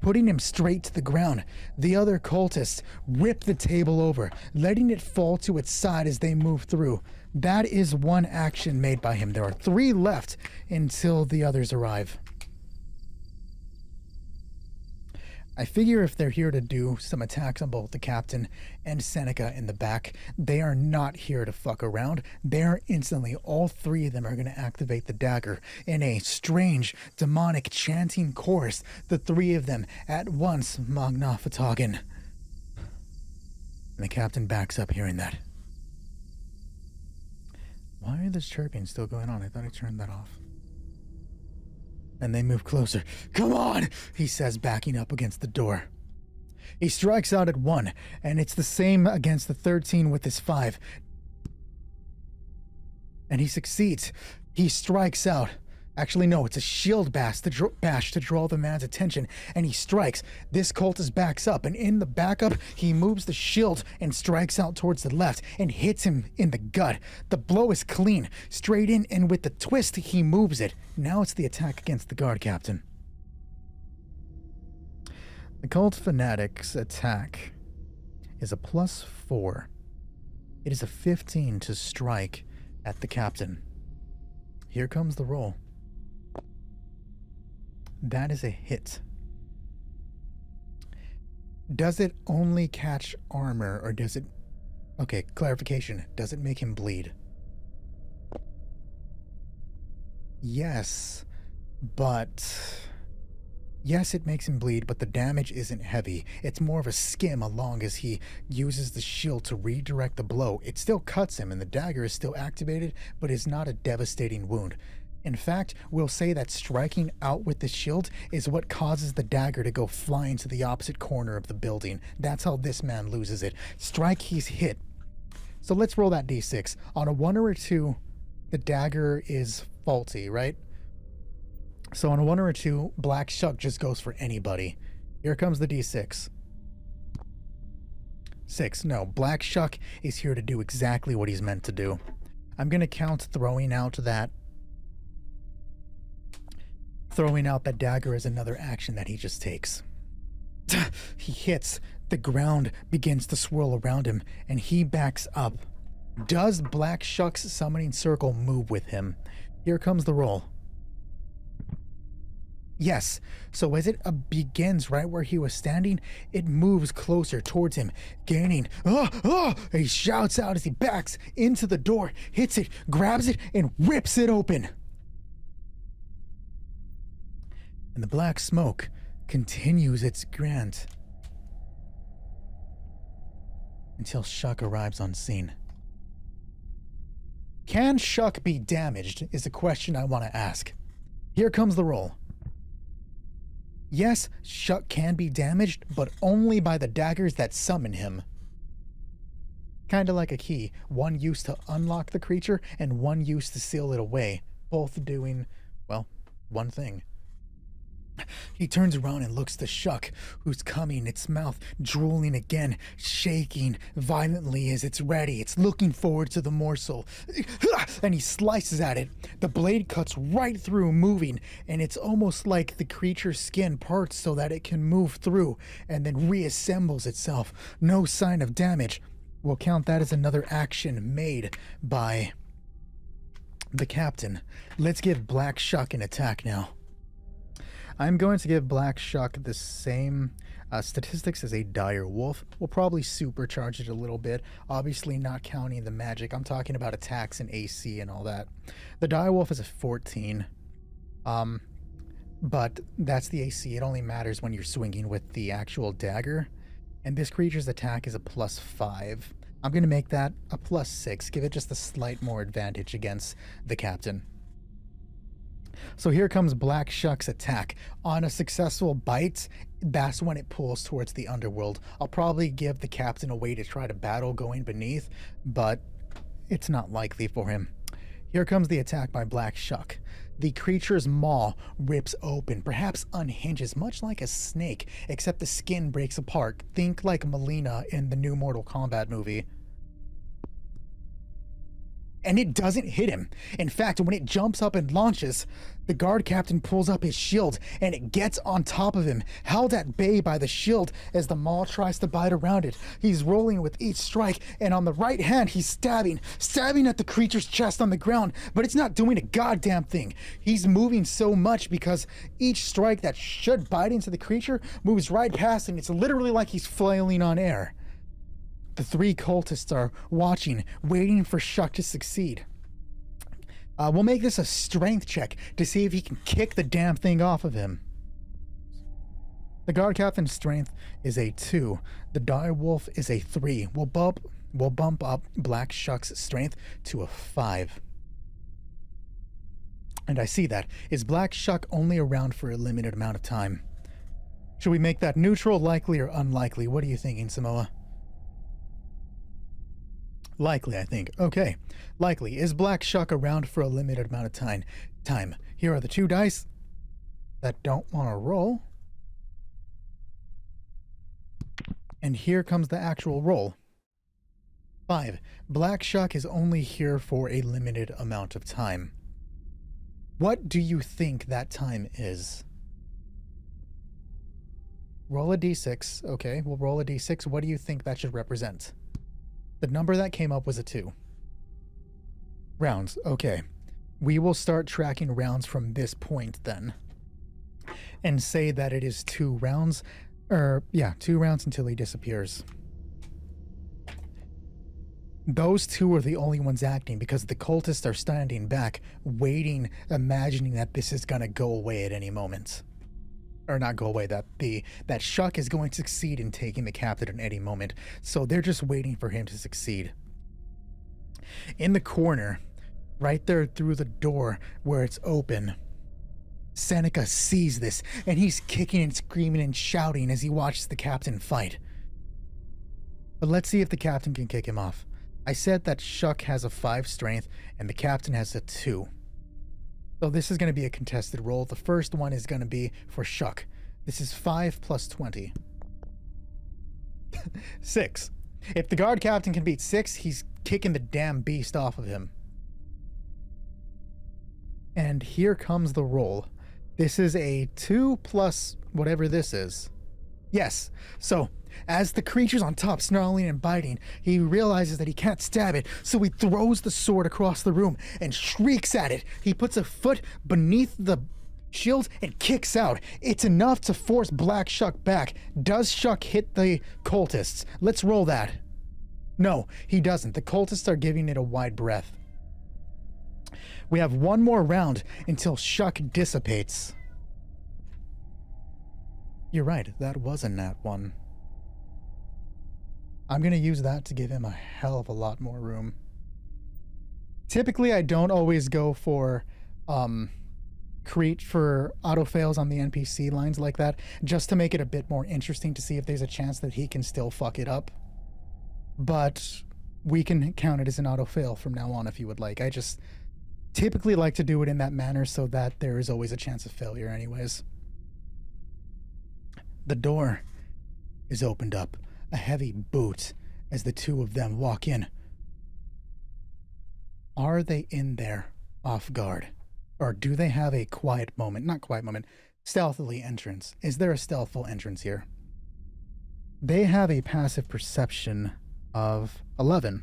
putting him straight to the ground. The other cultists rip the table over, letting it fall to its side as they move through. That is one action made by him. There are 3 left until the others arrive. I figure if they're here to do some attacks on both the captain and Seneca in the back, they are not here to fuck around. They are instantly, all 3 of them are going to activate the dagger in a strange, demonic chanting chorus. The 3 of them at once, Magnafatagan. And the captain backs up hearing that. Why are this chirping still going on? I thought I turned that off. And they move closer. Come on, he says, backing up against the door. He strikes out at 1, and it's the same against the 13 with his 5. And he succeeds. He strikes out. Actually, no, it's a shield bash to draw the man's attention, and he strikes. This cultist backs up, and in the backup, he moves the shield and strikes out towards the left and hits him in the gut. The blow is clean, straight in, and with the twist, he moves it. Now it's the attack against the guard captain. The cult fanatic's attack is a +4. It is a 15 to strike at the captain. Here comes the roll. That is a hit. Does it only catch armor, or does it... Okay, clarification. Does it make him bleed? Yes, but... Yes, it makes him bleed, but the damage isn't heavy. It's more of a skim along as he uses the shield to redirect the blow. It still cuts him, and the dagger is still activated, but is not a devastating wound. In fact, we'll say that striking out with the shield is what causes the dagger to go flying to the opposite corner of the building. That's how this man loses it. Strike, he's hit. So let's roll that d6. On a 1 or a 2, the dagger is faulty, right? So on a 1 or a 2, Black Shuck just goes for anybody. Here comes the d6. 6. No, Black Shuck is here to do exactly what he's meant to do. I'm going to count throwing out that dagger as another action that he just takes. He hits. The ground begins to swirl around him, and he backs up. Does Black Shuck's summoning circle move with him? Here comes the roll. Yes. So as it begins right where he was standing, it moves closer towards him, gaining. He shouts out as he backs into the door, hits it, grabs it, and rips it open. And the black smoke continues its grant until Shuck arrives on scene. Can Shuck be damaged is a question I want to ask. Here comes the roll. Yes, Shuck can be damaged, but only by the daggers that summon him. Kinda like a key, one used to unlock the creature and one used to seal it away, both doing, well, one thing. He turns around and looks to Shuck, who's coming, its mouth drooling again, shaking violently as it's ready. It's looking forward to the morsel. And he slices at it. The blade cuts right through, moving, and it's almost like the creature's skin parts so that it can move through and then reassembles itself. No sign of damage. We'll count that as another action made by the captain. Let's give Black Shuck an attack now. I'm going to give Black Shuck the same statistics as a dire wolf. We'll probably supercharge it a little bit, obviously not counting the magic. I'm talking about attacks and AC and all that. The dire wolf is a 14, but that's the AC. It only matters when you're swinging with the actual dagger, and this creature's attack is a +5. I'm going to make that a +6, give it just a slight more advantage against the captain. So here comes Black Shuck's attack. On a successful bite, that's when it pulls towards the underworld. I'll probably give the captain a way to try to battle going beneath, but it's not likely for him. Here comes the attack by Black Shuck. The creature's maw rips open, perhaps unhinges, much like a snake, except the skin breaks apart. Think like Melina in the new Mortal Kombat movie. And it doesn't hit him. In fact, when it jumps up and launches, the guard captain pulls up his shield and it gets on top of him, held at bay by the shield as the maul tries to bite around it. He's rolling with each strike, and on the right hand, he's stabbing at the creature's chest on the ground, but it's not doing a goddamn thing. He's moving so much because each strike that should bite into the creature moves right past him. It's literally like he's flailing on air. The three cultists are watching, waiting for Shuck to succeed. We'll make this a strength check to see if he can kick the damn thing off of him. The guard captain's strength is a 2. The dire wolf is a 3. We'll bump up Black Shuck's strength to a 5. And I see that. Is Black Shuck only around for a limited amount of time? Should we make that neutral, likely, or unlikely? What are you thinking, Samoa? Likely, I think. Okay. Likely. Is Black Shuck around for a limited amount of time? Here are the 2 dice that don't want to roll. And here comes the actual roll. 5. Black Shuck is only here for a limited amount of time. What do you think that time is? Roll a d6. Okay, we'll roll a d6. What do you think that should represent? The number that came up was a 2. Rounds. Okay. We will start tracking rounds from this point then. And say that it is 2 rounds. 2 rounds until he disappears. Those 2 are the only ones acting because the cultists are standing back, waiting, imagining that this is going to go away at any moment. Or not go away, that Shuck is going to succeed in taking the captain at any moment. So they're just waiting for him to succeed. In the corner, right there through the door where it's open, Seneca sees this, and he's kicking and screaming and shouting as he watches the captain fight. But let's see if the captain can kick him off. I said that Shuck has a 5 strength, and the captain has a 2. So this is going to be a contested roll. The first one is going to be for Shuck. This is 5 plus 20. 6. If the guard captain can beat 6, he's kicking the damn beast off of him. And here comes the roll. This is a 2 plus whatever this is. Yes. So, as the creature's on top snarling and biting, he realizes that he can't stab it, so he throws the sword across the room and shrieks at it. He puts a foot beneath the shield and kicks out. It's enough to force Black Shuck back. Does Shuck hit the cultists? Let's roll that. No, he doesn't. The cultists are giving it a wide berth. We have 1 more round until Shuck dissipates. You're right, that was a nat 1. I'm going to use that to give him a hell of a lot more room. Typically, I don't always go for auto fails on the NPC lines like that, just to make it a bit more interesting to see if there's a chance that he can still fuck it up. But we can count it as an auto fail from now on if you would like. I just typically like to do it in that manner so that there is always a chance of failure anyways. The door is opened up. A heavy boot as the 2 of them walk in. Are they in there off guard? Or do they have a quiet moment? Not quiet moment. Stealthily entrance. Is there a stealthful entrance here? They have a passive perception of 11.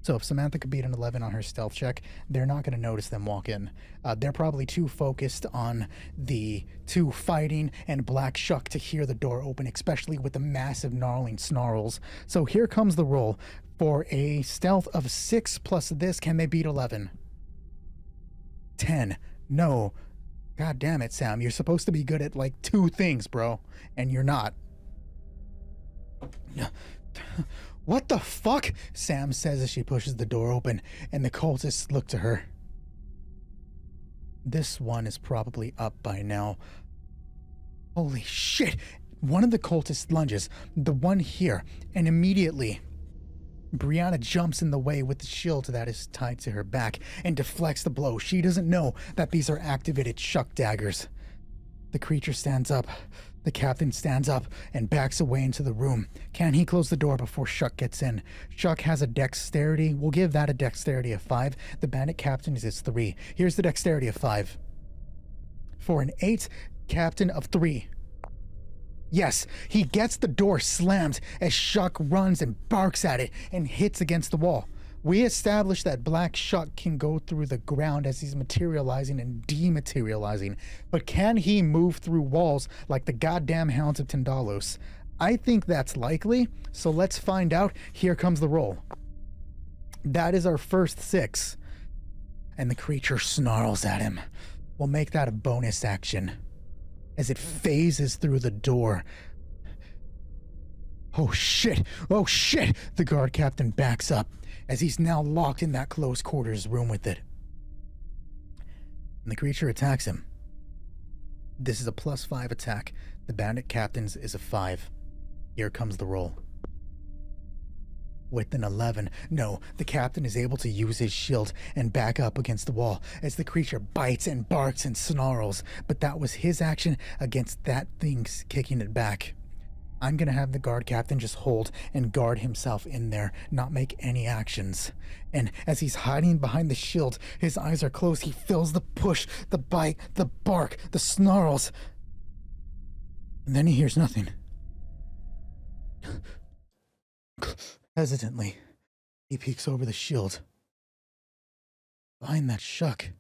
So if Samantha could beat an 11 on her stealth check, they're not going to notice them walk in. They're probably too focused on the 2 fighting and Black Shuck to hear the door open, especially with the massive gnarling snarls. So here comes the roll. For a stealth of 6 plus this, can they beat 11? 10. No. God damn it, Sam. You're supposed to be good at like 2 things, bro. And you're not. What the fuck? Sam says as she pushes the door open, and the cultists look to her. This one is probably up by now. Holy shit! One of the cultists lunges, the one here, and immediately Brianna jumps in the way with the shield that is tied to her back and deflects the blow. She doesn't know that these are activated Shuck daggers. The creature stands up. The captain stands up and backs away into the room. Can he close the door before Shuck gets in? Shuck has a dexterity. We'll give that a dexterity of 5. The bandit captain is 3. Here's the dexterity of 5. For an 8, captain of 3. Yes, he gets the door slammed as Shuck runs and barks at it and hits against the wall. We established that Black Shuck can go through the ground as he's materializing and dematerializing, but can he move through walls like the goddamn Hounds of Tindalos? I think that's likely, so let's find out. Here comes the roll. That is our first 6. And the creature snarls at him. We'll make that a bonus action as it phases through the door. Oh shit! Oh shit! The guard captain backs up as he's now locked in that close quarters room with it. And the creature attacks him. This is a +5 attack. The bandit captain's is a 5. Here comes the roll. With an 11, no, the captain is able to use his shield and back up against the wall as the creature bites and barks and snarls, but that was his action against that thing's kicking it back. I'm gonna have the guard captain just hold and guard himself in there, not make any actions. And as he's hiding behind the shield, his eyes are closed, he feels the push, the bite, the bark, the snarls. And then he hears nothing. Hesitantly, he peeks over the shield. Behind that Shuck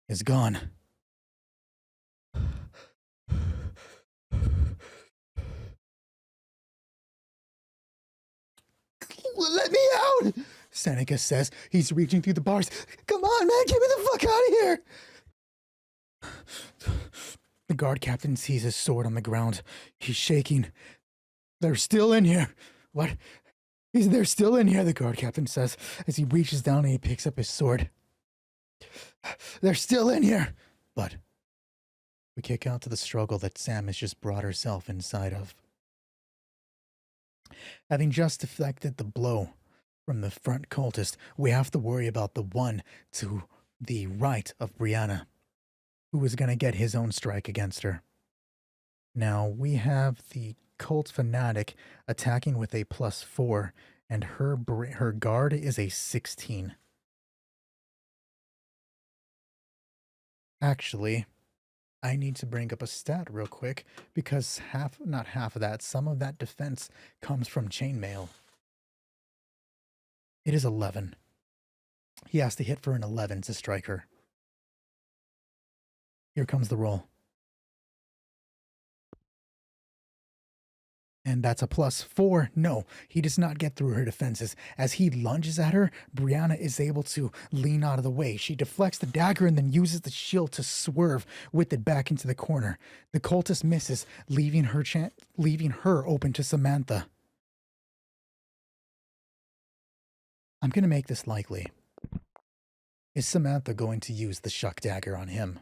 is gone. Let me out! Seneca says. He's reaching through the bars. Come on, man, get me the fuck out of here! The guard captain sees his sword on the ground. He's shaking. They're still in here. What? They're still in here, the guard captain says, as he reaches down and he picks up his sword. They're still in here! But we kick out to the struggle that Sam has just brought herself inside of. Having just deflected the blow from the front cultist, we have to worry about the one to the right of Brianna, who is going to get his own strike against her. Now, we have the cult fanatic attacking with a +4, and her guard is a 16. Actually, I need to bring up a stat real quick, because not half of that, some of that defense comes from chainmail. It is 11. He has to hit for an 11 to strike her. Here comes the roll. And that's a +4. No, he does not get through her defenses. As he lunges at her, Brianna is able to lean out of the way. She deflects the dagger and then uses the shield to swerve with it back into the corner. The cultist misses, leaving her open to Samantha. I'm going to make this likely. Is Samantha going to use the Shuck dagger on him?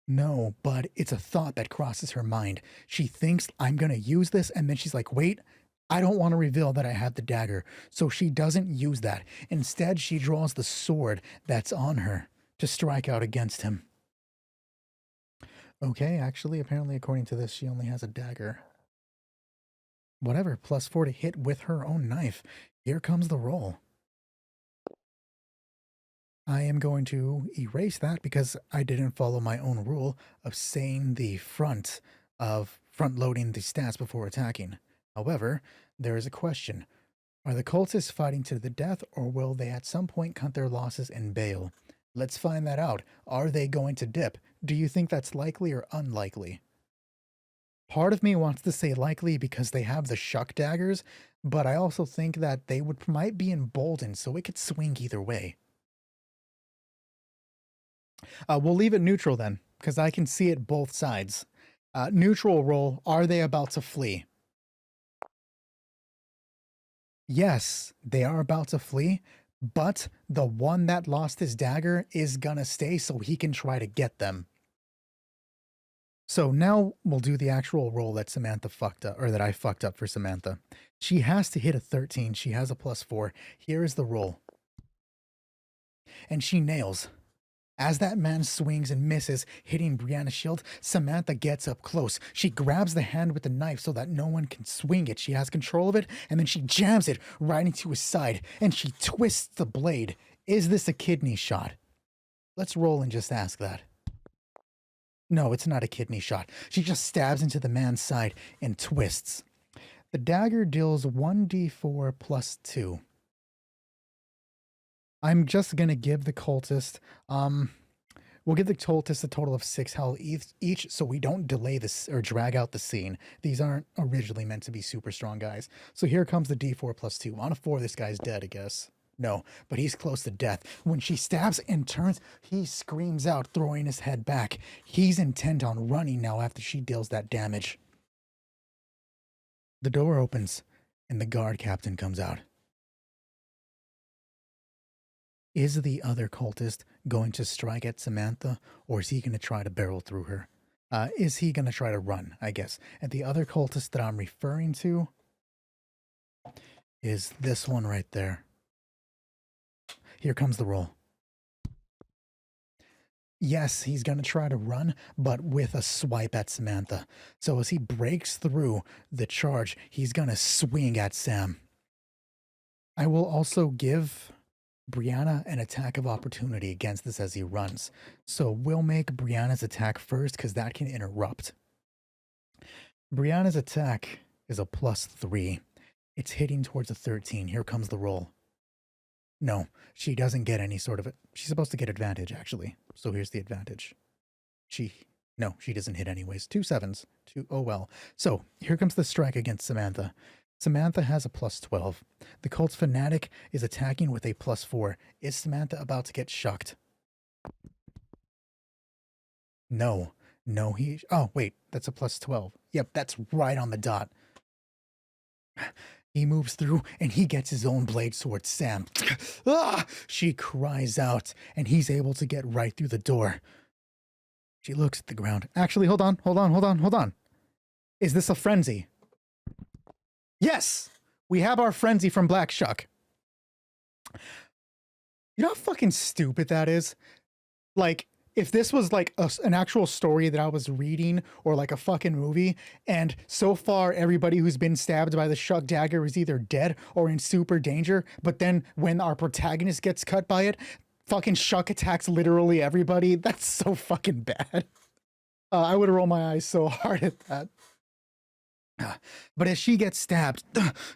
No, but it's a thought that crosses her mind. She thinks, I'm going to use this, and then she's like, wait, I don't want to reveal that I have the dagger. So she doesn't use that. Instead, she draws the sword that's on her to strike out against him. Okay, actually, apparently, according to this, she only has a dagger. Whatever, +4 to hit with her own knife. Here comes the roll. I am going to erase that because I didn't follow my own rule of saying the front loading the stats before attacking. However, there is a question. Are the cultists fighting to the death, or will they at some point cut their losses and bail? Let's find that out. Are they going to dip? Do you think that's likely or unlikely? Part of me wants to say likely because they have the Shuck daggers, but I also think that they might be emboldened, so it could swing either way. We'll leave it neutral then, because I can see it both sides. Neutral roll, are they about to flee? Yes, they are about to flee, but the one that lost his dagger is gonna stay so he can try to get them. So now we'll do the actual roll that Samantha fucked up, or that I fucked up for Samantha. She has to hit a 13. She has a +4. Here is the roll. And she nails. As that man swings and misses, hitting Brianna's shield, Samantha gets up close. She grabs the hand with the knife so that no one can swing it. She has control of it, and then she jams it right into his side, and she twists the blade. Is this a kidney shot? Let's roll and just ask that. No, it's not a kidney shot. She just stabs into the man's side and twists. The dagger deals 1d4 plus 2. I'm just gonna give the cultist, we'll give the cultist a total of 6 health each, so we don't delay this or drag out the scene. These aren't originally meant to be super strong guys. So here comes the d4 plus 2. On a 4, this guy's dead, I guess. No, but he's close to death. When she stabs and turns, he screams out, throwing his head back. He's intent on running now after she deals that damage. The door opens, and the guard captain comes out. Is the other cultist going to strike at Samantha, or is he going to try to barrel through her? Is he going to try to run, I guess? And the other cultist that I'm referring to is this one right there. Here comes the roll. Yes, he's going to try to run, but with a swipe at Samantha. So as he breaks through the charge, he's going to swing at Sam. I will also give Brianna an attack of opportunity against this as he runs. So we'll make Brianna's attack first because that can interrupt. Brianna's attack is a +3. It's hitting towards a 13. Here comes the roll. No, she doesn't get any sort of it. She's supposed to get advantage, actually. So here's the advantage. No, she doesn't hit anyways. 2 7s. Oh well. So here comes the strike against Samantha. Samantha has a +12. The cult's fanatic is attacking with a +4. Is Samantha about to get shucked? No. No, oh, wait, that's a +12. Yep, that's right on the dot. He moves through, and he gets his own blade towards Sam. Ah! She cries out, and he's able to get right through the door. She looks at the ground. Actually, hold on. Is this a frenzy? Yes! We have our frenzy from Black Shuck. You know how fucking stupid that is? Like, if this was like an actual story that I was reading or like a fucking movie, and so far everybody who's been stabbed by the Shuck dagger is either dead or in super danger, but then when our protagonist gets cut by it, fucking Shuck attacks literally everybody. That's so fucking bad. I would roll my eyes so hard at that. But as she gets stabbed,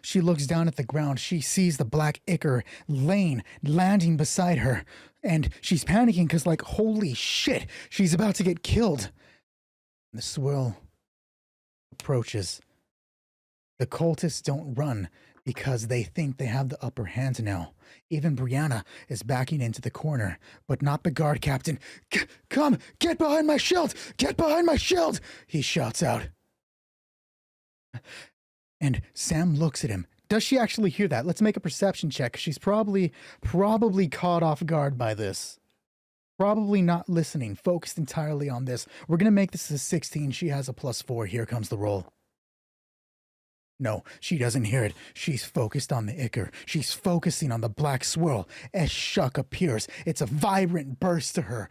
she looks down at the ground. She sees the black ichor landing beside her. And she's panicking because, like, holy shit, she's about to get killed. The swirl approaches. The cultists don't run because they think they have the upper hand now. Even Brianna is backing into the corner, but not the guard captain. Come, get behind my shield! Get behind my shield! He shouts out. And Sam looks at him. Does she actually hear that? Let's make a perception check. She's probably caught off guard by this. Probably not listening, focused entirely on this. We're going to make this a 16. She has a +4. Here comes the roll. No, she doesn't hear it. She's focused on the ichor. She's focusing on the black swirl. As Shuck appears, it's a vibrant burst to her.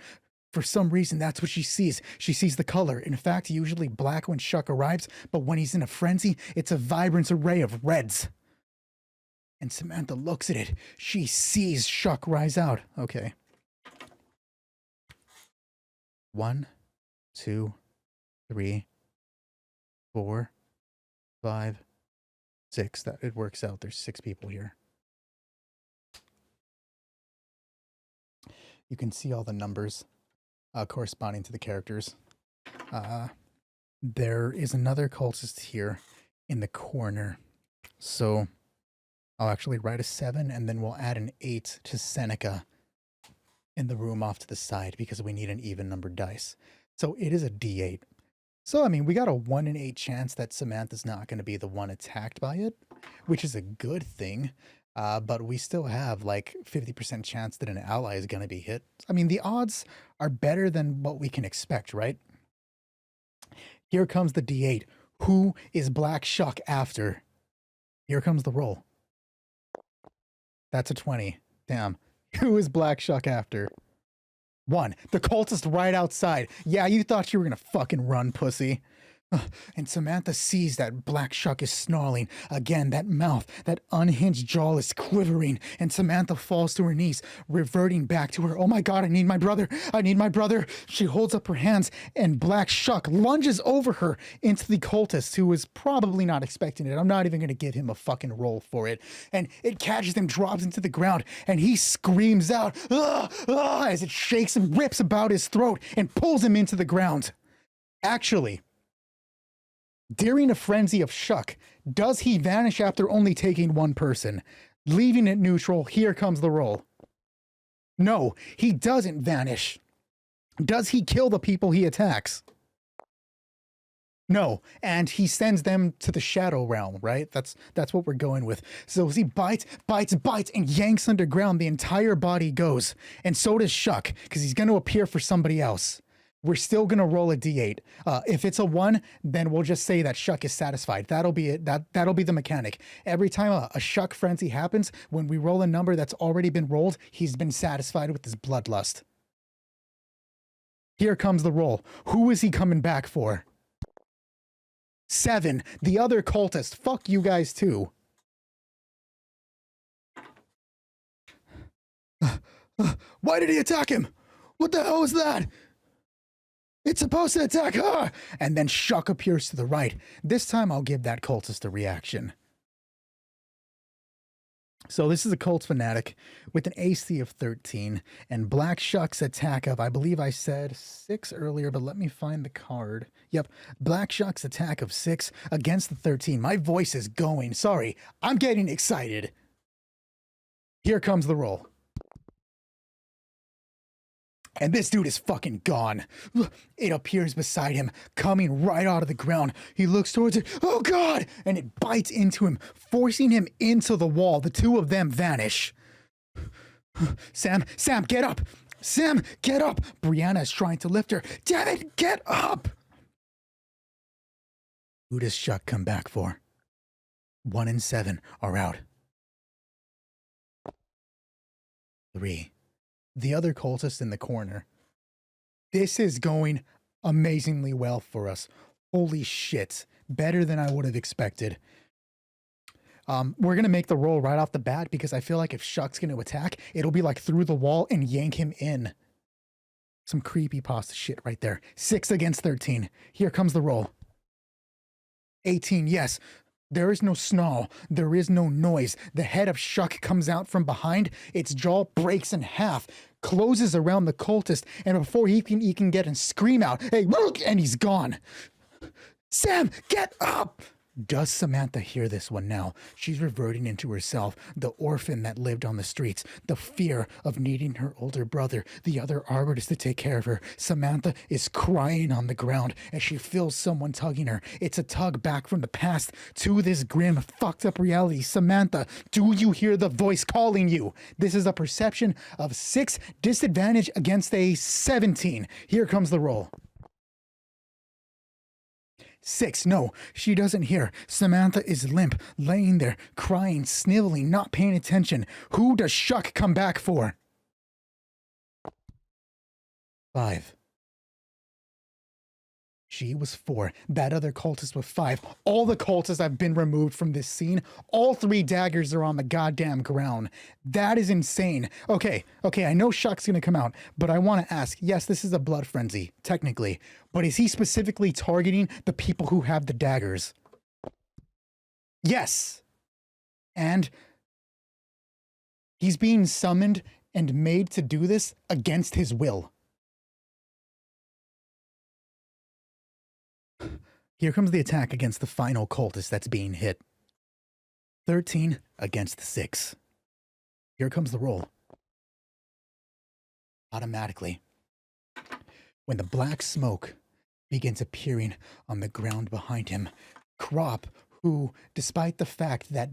For some reason, that's what she sees. She sees the color. In fact, usually black when Shuck arrives, but when he's in a frenzy, it's a vibrant array of reds. And Samantha looks at it. She sees Shuck rise out. Okay. 1, 2, 3, 4, 5, 6. That it works out. There's 6 people here. You can see all the numbers corresponding to the characters. There is another cultist here in the corner. So I'll actually write a 7, and then we'll add an 8 to Seneca in the room off to the side because we need an even numbered dice. So it is a D8. So, I mean, we got a 1 in 8 chance that Samantha's not going to be the one attacked by it, which is a good thing. but we still have like 50% chance that an ally is going to be hit. I mean, the odds are better than what we can expect, right? Here comes the D8. Who is Black Shuck after? Here comes the roll. That's a 20. Damn. Who is Black Shuck after? 1. The cultist right outside. Yeah, you thought you were gonna fucking run, pussy. And Samantha sees that Black Shuck is snarling. Again, that mouth, that unhinged jaw is quivering, and Samantha falls to her knees, reverting back to her. Oh my god, I need my brother. I need my brother. She holds up her hands, and Black Shuck lunges over her into the cultist, who is probably not expecting it. I'm not even going to give him a fucking roll for it. And it catches him, drops into the ground, and he screams out, "Ah, ah," as it shakes and rips about his throat and pulls him into the ground. Actually, during a frenzy of Shuck, does he vanish after only taking one person? Leaving it neutral, here comes the roll. No, he doesn't vanish. Does he kill the people he attacks? No, and he sends them to the shadow realm, right? That's what we're going with. So as he bites, and yanks underground, the entire body goes. And so does Shuck, because he's going to appear for somebody else. We're still going to roll a d8. If it's a 1, then we'll just say that Shuck is satisfied. That'll be it. That'll be the mechanic. Every time a Shuck frenzy happens, when we roll a number that's already been rolled, he's been satisfied with his bloodlust. Here comes the roll. Who is he coming back for? 7. The other cultist. Fuck you guys too. Why did he attack him? What the hell is that? It's supposed to attack her! And then Shuck appears to the right. This time I'll give that cultist a reaction. So this is a cult fanatic with an AC of 13, and Black Shuck's attack of, I believe I said 6 earlier, but let me find the card. Yep, Black Shuck's attack of 6 against the 13. My voice is going. Sorry, I'm getting excited. Here comes the roll. And this dude is fucking gone. It appears beside him, coming right out of the ground. He looks towards it. Oh God! And it bites into him, forcing him into the wall. The two of them vanish. Sam, get up! Sam, get up! Brianna is trying to lift her. Damn it, get up! Who does Shuck come back for? 1 and 7 are out. 3. The other cultist in the corner. This is going amazingly well for us. Holy shit. Better than I would have expected. We're going to make the roll right off the bat because I feel like if Shuck's going to attack, it'll be like through the wall and yank him in. Some creepypasta shit right there. 6 against 13. Here comes the roll. 18, yes. There is no snarl. There is no noise. The head of Shuck comes out from behind. Its jaw breaks in half, closes around the cultist, and before he can get and scream out, "Hey, look!" and he's gone. Sam, get up! Does Samantha hear this one now? She's reverting into herself, the orphan that lived on the streets, the fear of needing her older brother, the other arbiters to take care of her. Samantha is crying on the ground as she feels someone tugging her. It's a tug back from the past to this grim, fucked up reality. Samantha, do you hear the voice calling you? This is a perception of 6, disadvantage against a 17. Here comes the roll. 6, no, she doesn't hear. Samantha is limp, laying there, crying, sniveling, not paying attention. Who does Shuck come back for? 5. She was 4. That other cultist was 5. All the cultists have been removed from this scene. All 3 daggers are on the goddamn ground. That is insane. Okay, I know Shuck's gonna come out, but I want to ask, yes, this is a blood frenzy, technically, but is he specifically targeting the people who have the daggers? Yes. And he's being summoned and made to do this against his will. Here comes the attack against the final cultist that's being hit. 13 against 6. Here comes the roll. Automatically, when the black smoke begins appearing on the ground behind him, Crop, who, despite the fact that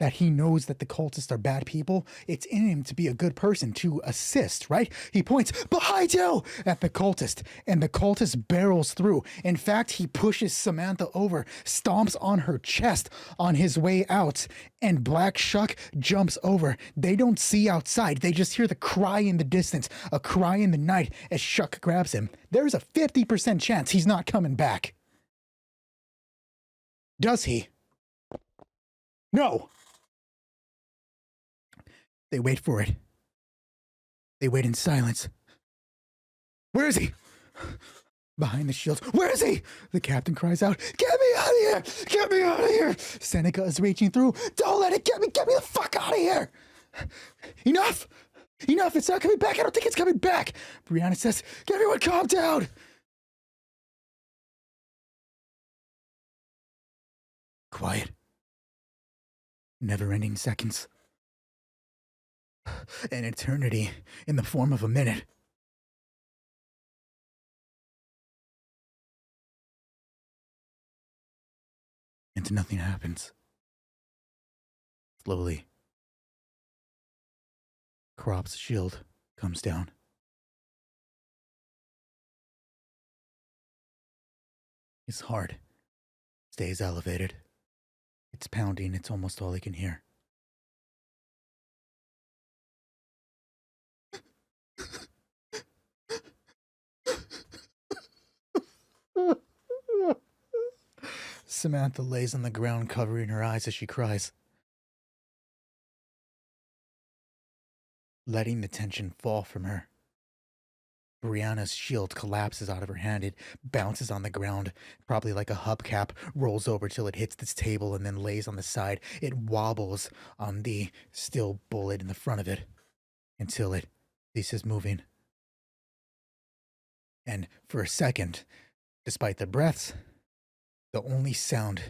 that he knows that the cultists are bad people. It's in him to be a good person, to assist, right? He points, behind you, at the cultist, and the cultist barrels through. In fact, he pushes Samantha over, stomps on her chest on his way out, and Black Shuck jumps over. They don't see outside. They just hear the cry in the distance, a cry in the night as Shuck grabs him. There's a 50% chance he's not coming back. Does he? No. They wait for it. They wait in silence. Where is he? Behind the shield. Where is he? The captain cries out, get me out of here! Get me out of here! Seneca is reaching through. Don't let it get me! Get me the fuck out of here! Enough! Enough! It's not coming back! I don't think it's coming back! Brianna says, everyone calm down! Quiet. Never-ending seconds. An eternity in the form of a minute. And nothing happens. Slowly, Crop's shield comes down. His heart stays elevated. It's pounding, it's almost all he can hear. Samantha lays on the ground, covering her eyes as she cries. Letting the tension fall from her, Brianna's shield collapses out of her hand. It bounces on the ground, probably like a hubcap, rolls over till it hits this table and then lays on the side. It wobbles on the steel bullet in the front of it until it ceases moving. And for a second, despite the breaths, the only sound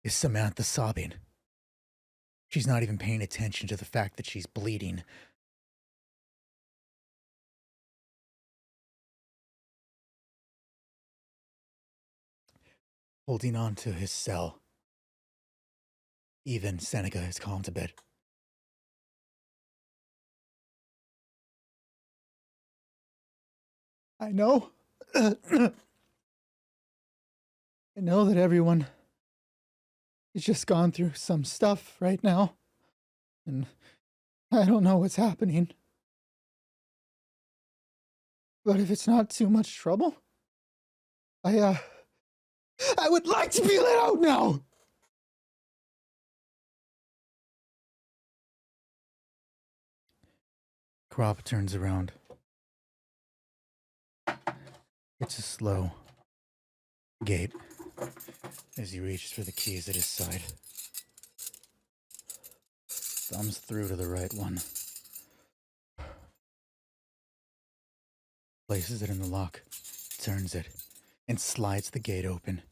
is Samantha sobbing. She's not even paying attention to the fact that she's bleeding. Holding on to his cell. Even Seneca has calmed a bit. I know. I know that everyone has just gone through some stuff right now. And I don't know what's happening. But if it's not too much trouble, I would like to be let out now! Crop turns around. It's a slow gait as he reaches for the keys at his side. Thumbs through to the right one. Places it in the lock, turns it, and slides the gate open.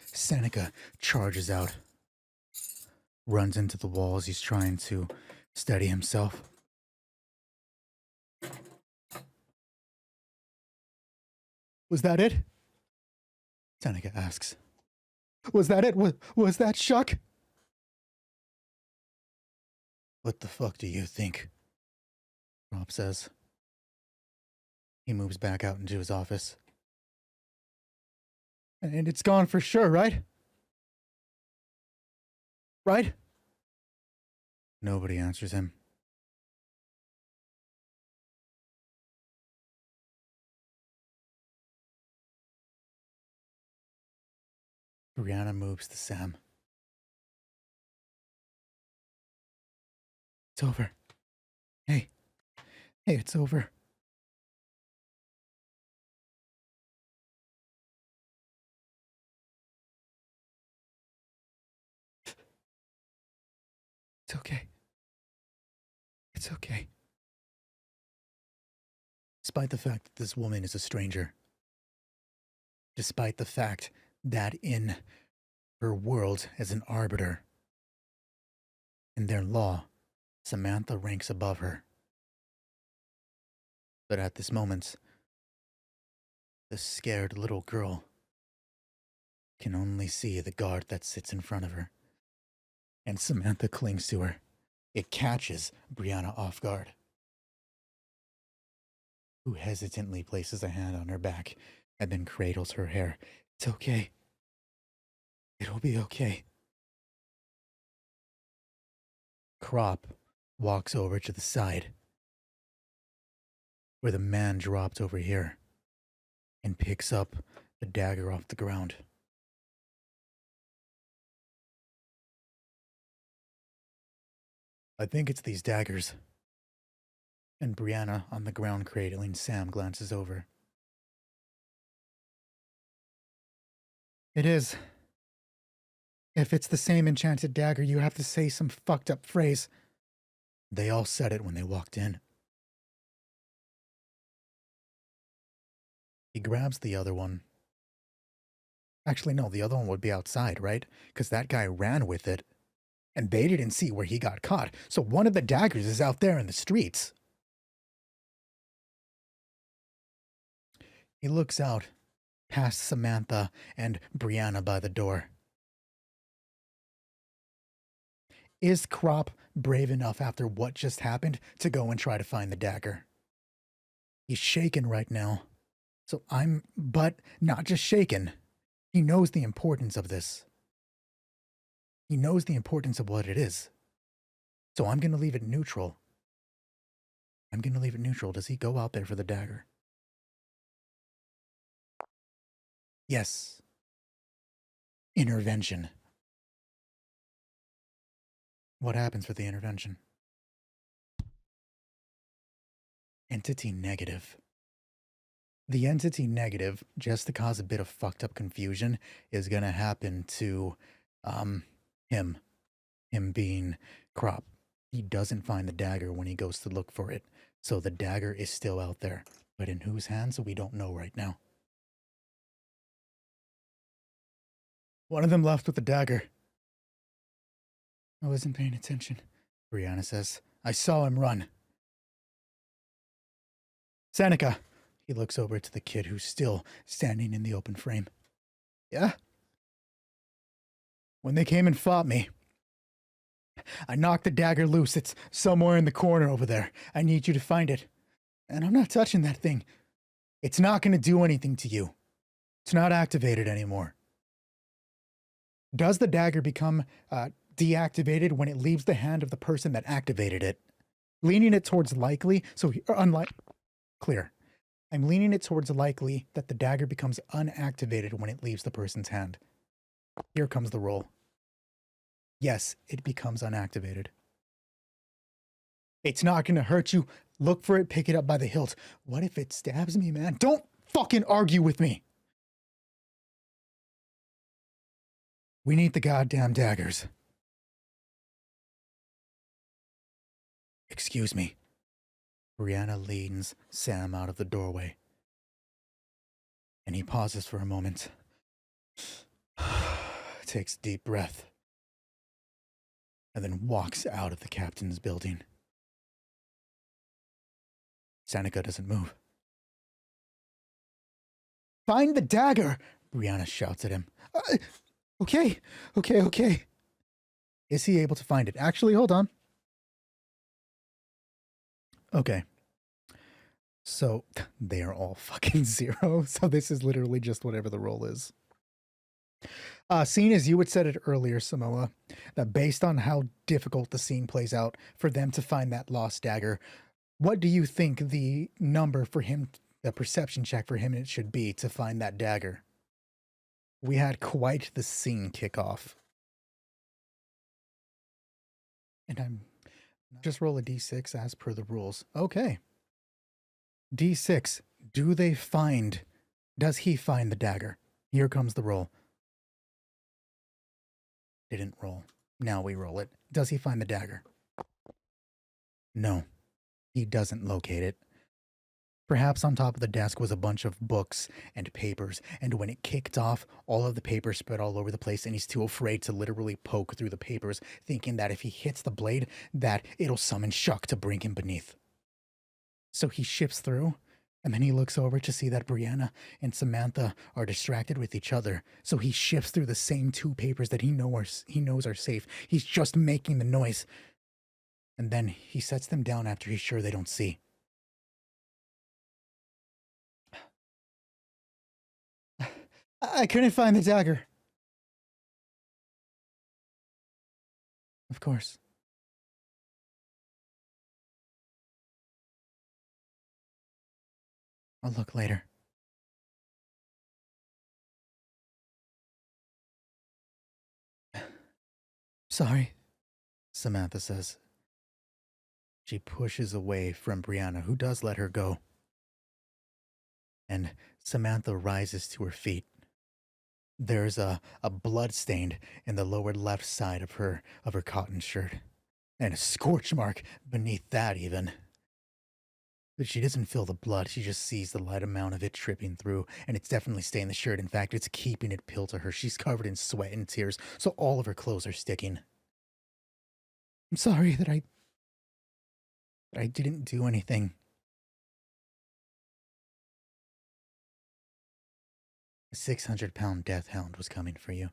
Seneca charges out. Runs into the walls. He's trying to steady himself. Was that it? Seneca asks. Was that it? Was that Shuck? What the fuck do you think? Rob says. He moves back out into his office. And it's gone for sure, right? Right? Nobody answers him. Brianna moves to Sam. It's over. Hey, it's over. It's okay. It's okay. Despite the fact that this woman is a stranger, despite the fact that in her world as an arbiter, in their law, Samantha ranks above her. But at this moment, the scared little girl can only see the guard that sits in front of her. and Samantha clings to her. It catches Brianna off guard, who hesitantly places a hand on her back and then cradles her hair. It's okay. It'll be okay. Crop walks over to the side, where the man dropped over here, and picks up the dagger off the ground. I think it's these daggers. And Brianna, on the ground cradling Sam, glances over. It is. If it's the same enchanted dagger, you have to say some fucked up phrase. They all said it when they walked in. He grabs the other one. Actually, no, the other one would be outside, right? Because that guy ran with it, and they didn't see where he got caught. So one of the daggers is out there in the streets. He looks out, past Samantha and Brianna by the door. Is Crop brave enough after what just happened to go and try to find the dagger? He's shaken right now. But not just shaken. He knows the importance of this. He knows the importance of what it is. So I'm going to leave it neutral. Does he go out there for the dagger? Yes. Intervention. What happens for the intervention? Entity negative. The entity negative, just to cause a bit of fucked up confusion, is going to happen to him. Him being Crop. He doesn't find the dagger when he goes to look for it. So the dagger is still out there. But in whose hands, we don't know right now. One of them left with the dagger. I wasn't paying attention, Brianna says. I saw him run. Seneca. He looks over to the kid who's still standing in the open frame. Yeah? When they came and fought me, I knocked the dagger loose. It's somewhere in the corner over there. I need you to find it. And I'm not touching that thing. It's not going to do anything to you. It's not activated anymore. Does the dagger become deactivated when it leaves the hand of the person that activated it? Leaning it towards likely, clear. I'm leaning it towards likely that the dagger becomes unactivated when it leaves the person's hand. Here comes the roll. Yes, it becomes unactivated. It's not going to hurt you. Look for it, pick it up by the hilt. What if it stabs me, man? Don't fucking argue with me. We need the goddamn daggers. Excuse me. Brianna leans Sam out of the doorway. And he pauses for a moment. Takes a deep breath. And then walks out of the captain's building. Seneca doesn't move. Find the dagger! Brianna shouts at him. Okay. Is he able to find it? Actually, hold on. Okay. So, they are all fucking 0. So this is literally just whatever the roll is. Seeing as you had said it earlier, Samoa, that based on how difficult the scene plays out for them to find that lost dagger, what do you think the number for him, the perception check for him it should be to find that dagger? We had quite the scene kick off. And I'm just roll a d6 as per the rules. Okay. D6. Does he find the dagger? Here comes the roll. Didn't roll. Now we roll it. Does he find the dagger? No. He doesn't locate it. Perhaps on top of the desk was a bunch of books and papers, and when it kicked off, all of the papers spread all over the place, and he's too afraid to literally poke through the papers, thinking that if he hits the blade, that it'll summon Shuck to bring him beneath. So he shifts through, And then he looks over to see that Brianna and Samantha are distracted with each other. So he shifts through the same two papers that he knows are safe. He's just making the noise. And then he sets them down after he's sure they don't see. I couldn't find the dagger. Of course. I'll look later. Sorry, Samantha says. She pushes away from Brianna, who does let her go. And Samantha rises to her feet. There's a blood stain in the lower left side of her cotton shirt, and a scorch mark beneath that even. But she doesn't feel the blood, she just sees the light amount of it tripping through, and it's definitely stained the shirt. In fact, it's keeping it pill to her. She's covered in sweat and tears, so all of her clothes are sticking. I'm sorry that I didn't do anything. A 600-pound death hound was coming for you,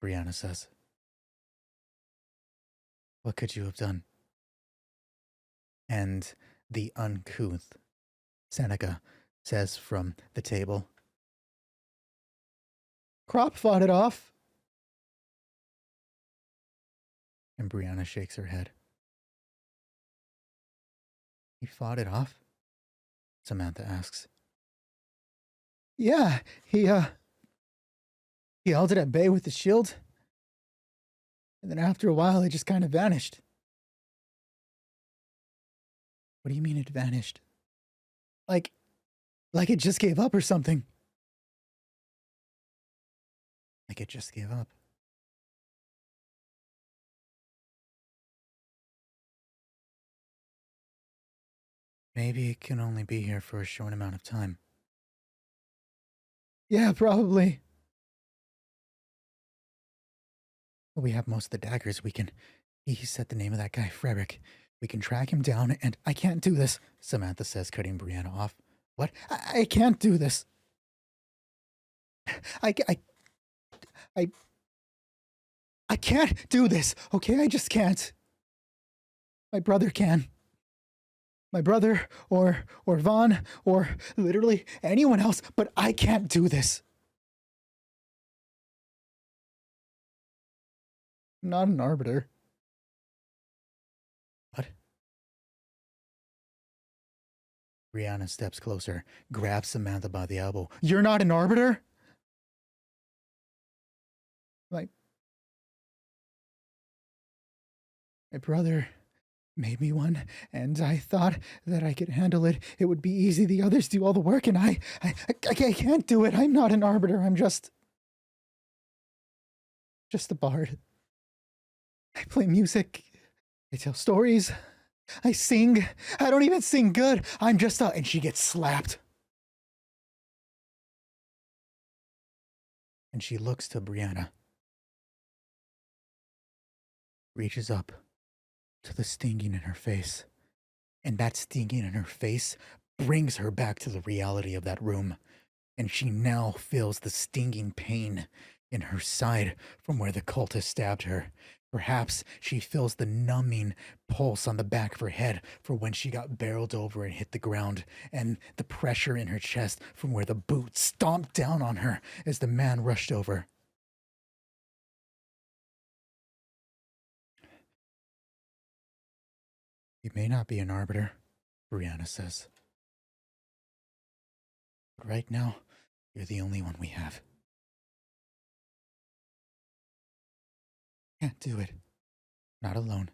Brianna says. What could you have done? And the uncouth Seneca says from the table, Crop fought it off. And Brianna shakes her head. He fought it off? Samantha asks. Yeah, he held it at bay with the shield. And then after a while, it just kind of vanished. What do you mean it vanished? Like it just gave up or something. Like it just gave up. Maybe it can only be here for a short amount of time. Yeah, probably. Well, we have most of the daggers. He said the name of that guy, Frederick. We can track him down, and I can't do this, Samantha says, cutting Brianna off. What? I can't do this. I can't do this, okay? I just can't. My brother can. My brother, or Vaughn, or literally anyone else, but I can't do this. I'm not an arbiter. What? Brianna steps closer, grabs Samantha by the elbow. You're not an arbiter? My brother made me one, and I thought that I could handle it. It would be easy. The others do all the work, and I can't do it. I'm not an arbiter. I'm just a bard. I play music. I tell stories. I sing. I don't even sing good. I'm just a... And she gets slapped. And she looks to Brianna. Reaches up to the stinging in her face. And that stinging in her face brings her back to the reality of that room. And she now feels the stinging pain in her side from where the cultist stabbed her. Perhaps she feels the numbing pulse on the back of her head for when she got barreled over and hit the ground, and the pressure in her chest from where the boot stomped down on her as the man rushed over. You may not be an arbiter, Brianna says. But right now, you're the only one we have. Can't do it. Not alone.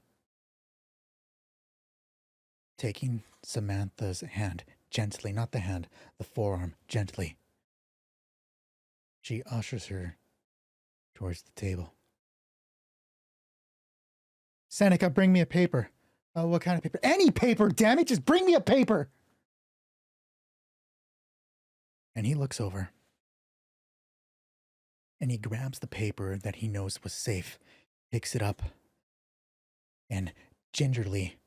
Taking Samantha's hand gently, not the hand, the forearm, gently. She ushers her towards the table. Seneca, bring me a paper. What kind of paper? Any paper, damn it! Just bring me a paper! And he looks over. And he grabs the paper that he knows was safe, picks it up, and gingerly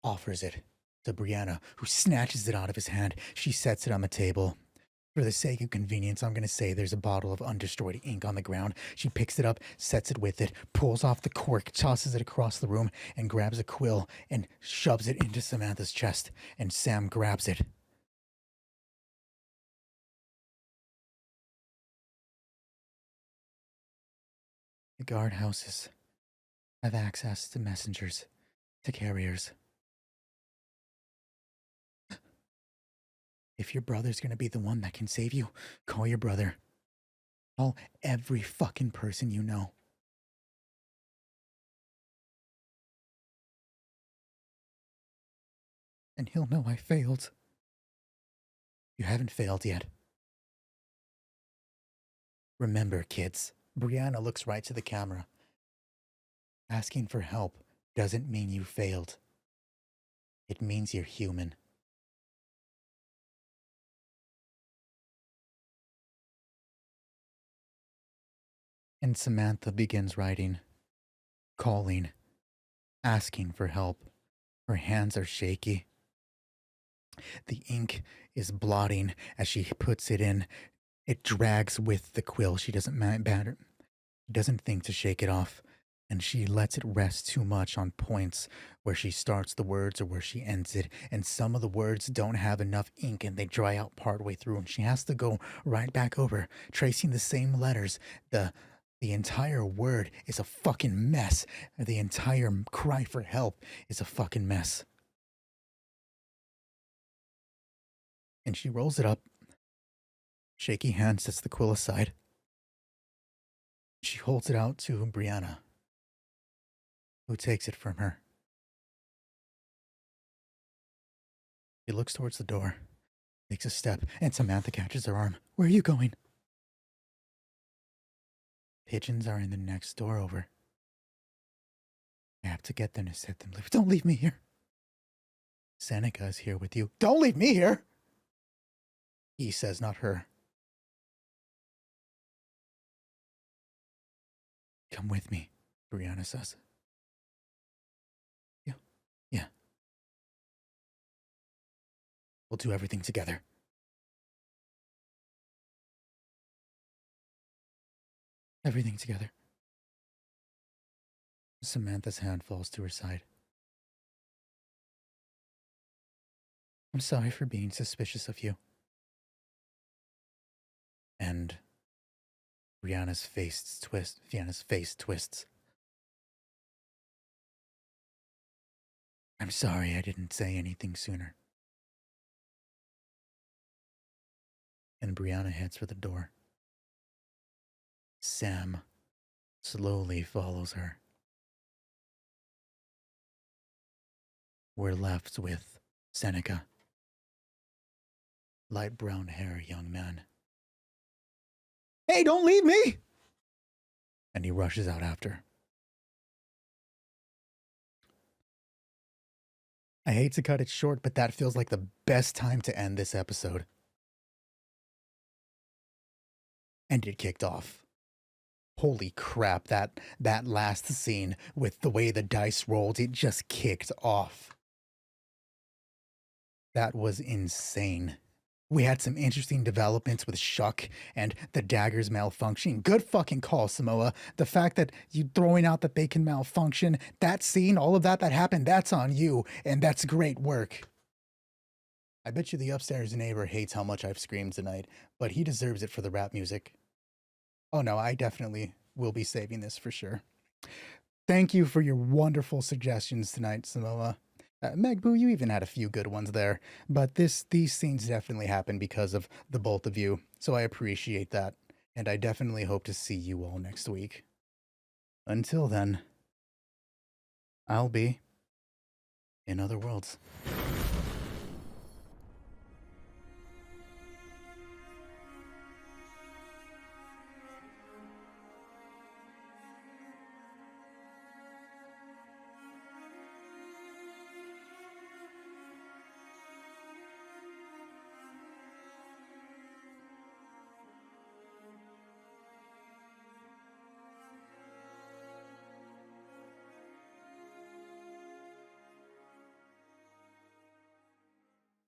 offers it to Brianna, who snatches it out of his hand. She sets it on the table. For the sake of convenience, I'm going to say there's a bottle of undestroyed ink on the ground. She picks it up, sets it with it, pulls off the cork, tosses it across the room, and grabs a quill and shoves it into Samantha's chest. And Sam grabs it. The guardhouses have access to messengers, to carriers. If your brother's going to be the one that can save you, call your brother. Call every fucking person you know. And he'll know I failed. You haven't failed yet. Remember, kids, Brianna looks right to the camera. Asking for help doesn't mean you failed. It means you're human. And Samantha begins writing, calling, asking for help. Her hands are shaky. The ink is blotting as she puts it in. It drags with the quill. She doesn't think to shake it off, and she lets it rest too much on points where she starts the words or where she ends it, and some of the words don't have enough ink and they dry out partway through, and she has to go right back over, tracing the same letters. The entire word is a fucking mess. The entire cry for help is a fucking mess. And she rolls it up. Shaky hand sets the quill aside. She holds it out to Brianna, who takes it from her. He looks towards the door, takes a step, and Samantha catches her arm. Where are you going? Pigeons are in the next door over. I have to get them to set them loose. Don't leave me here. Seneca is here with you. Don't leave me here! He says, not her. Come with me, Brianna says. Yeah. We'll do everything together. Everything together. Samantha's hand falls to her side. I'm sorry for being suspicious of you. And Brianna's face twists. I'm sorry I didn't say anything sooner. And Brianna heads for the door. Sam slowly follows her. We're left with Seneca. Light brown hair young man. Hey, don't leave me! And he rushes out after. I hate to cut it short, but that feels like the best time to end this episode. And it kicked off. Holy crap, that last scene with the way the dice rolled, it just kicked off. That was insane. We had some interesting developments with Shuck and the daggers malfunctioning. Good fucking call, Samoa. The fact that you throwing out that they can malfunction, that scene, all of that happened, that's on you, and that's great work. I bet you the upstairs neighbor hates how much I've screamed tonight, but he deserves it for the rap music. Oh no, I definitely will be saving this for sure. Thank you for your wonderful suggestions tonight, Samoa. Megboo, you even had a few good ones there, but these scenes definitely happened because of the both of you, so I appreciate that, and I definitely hope to see you all next week. Until then, I'll be in other worlds.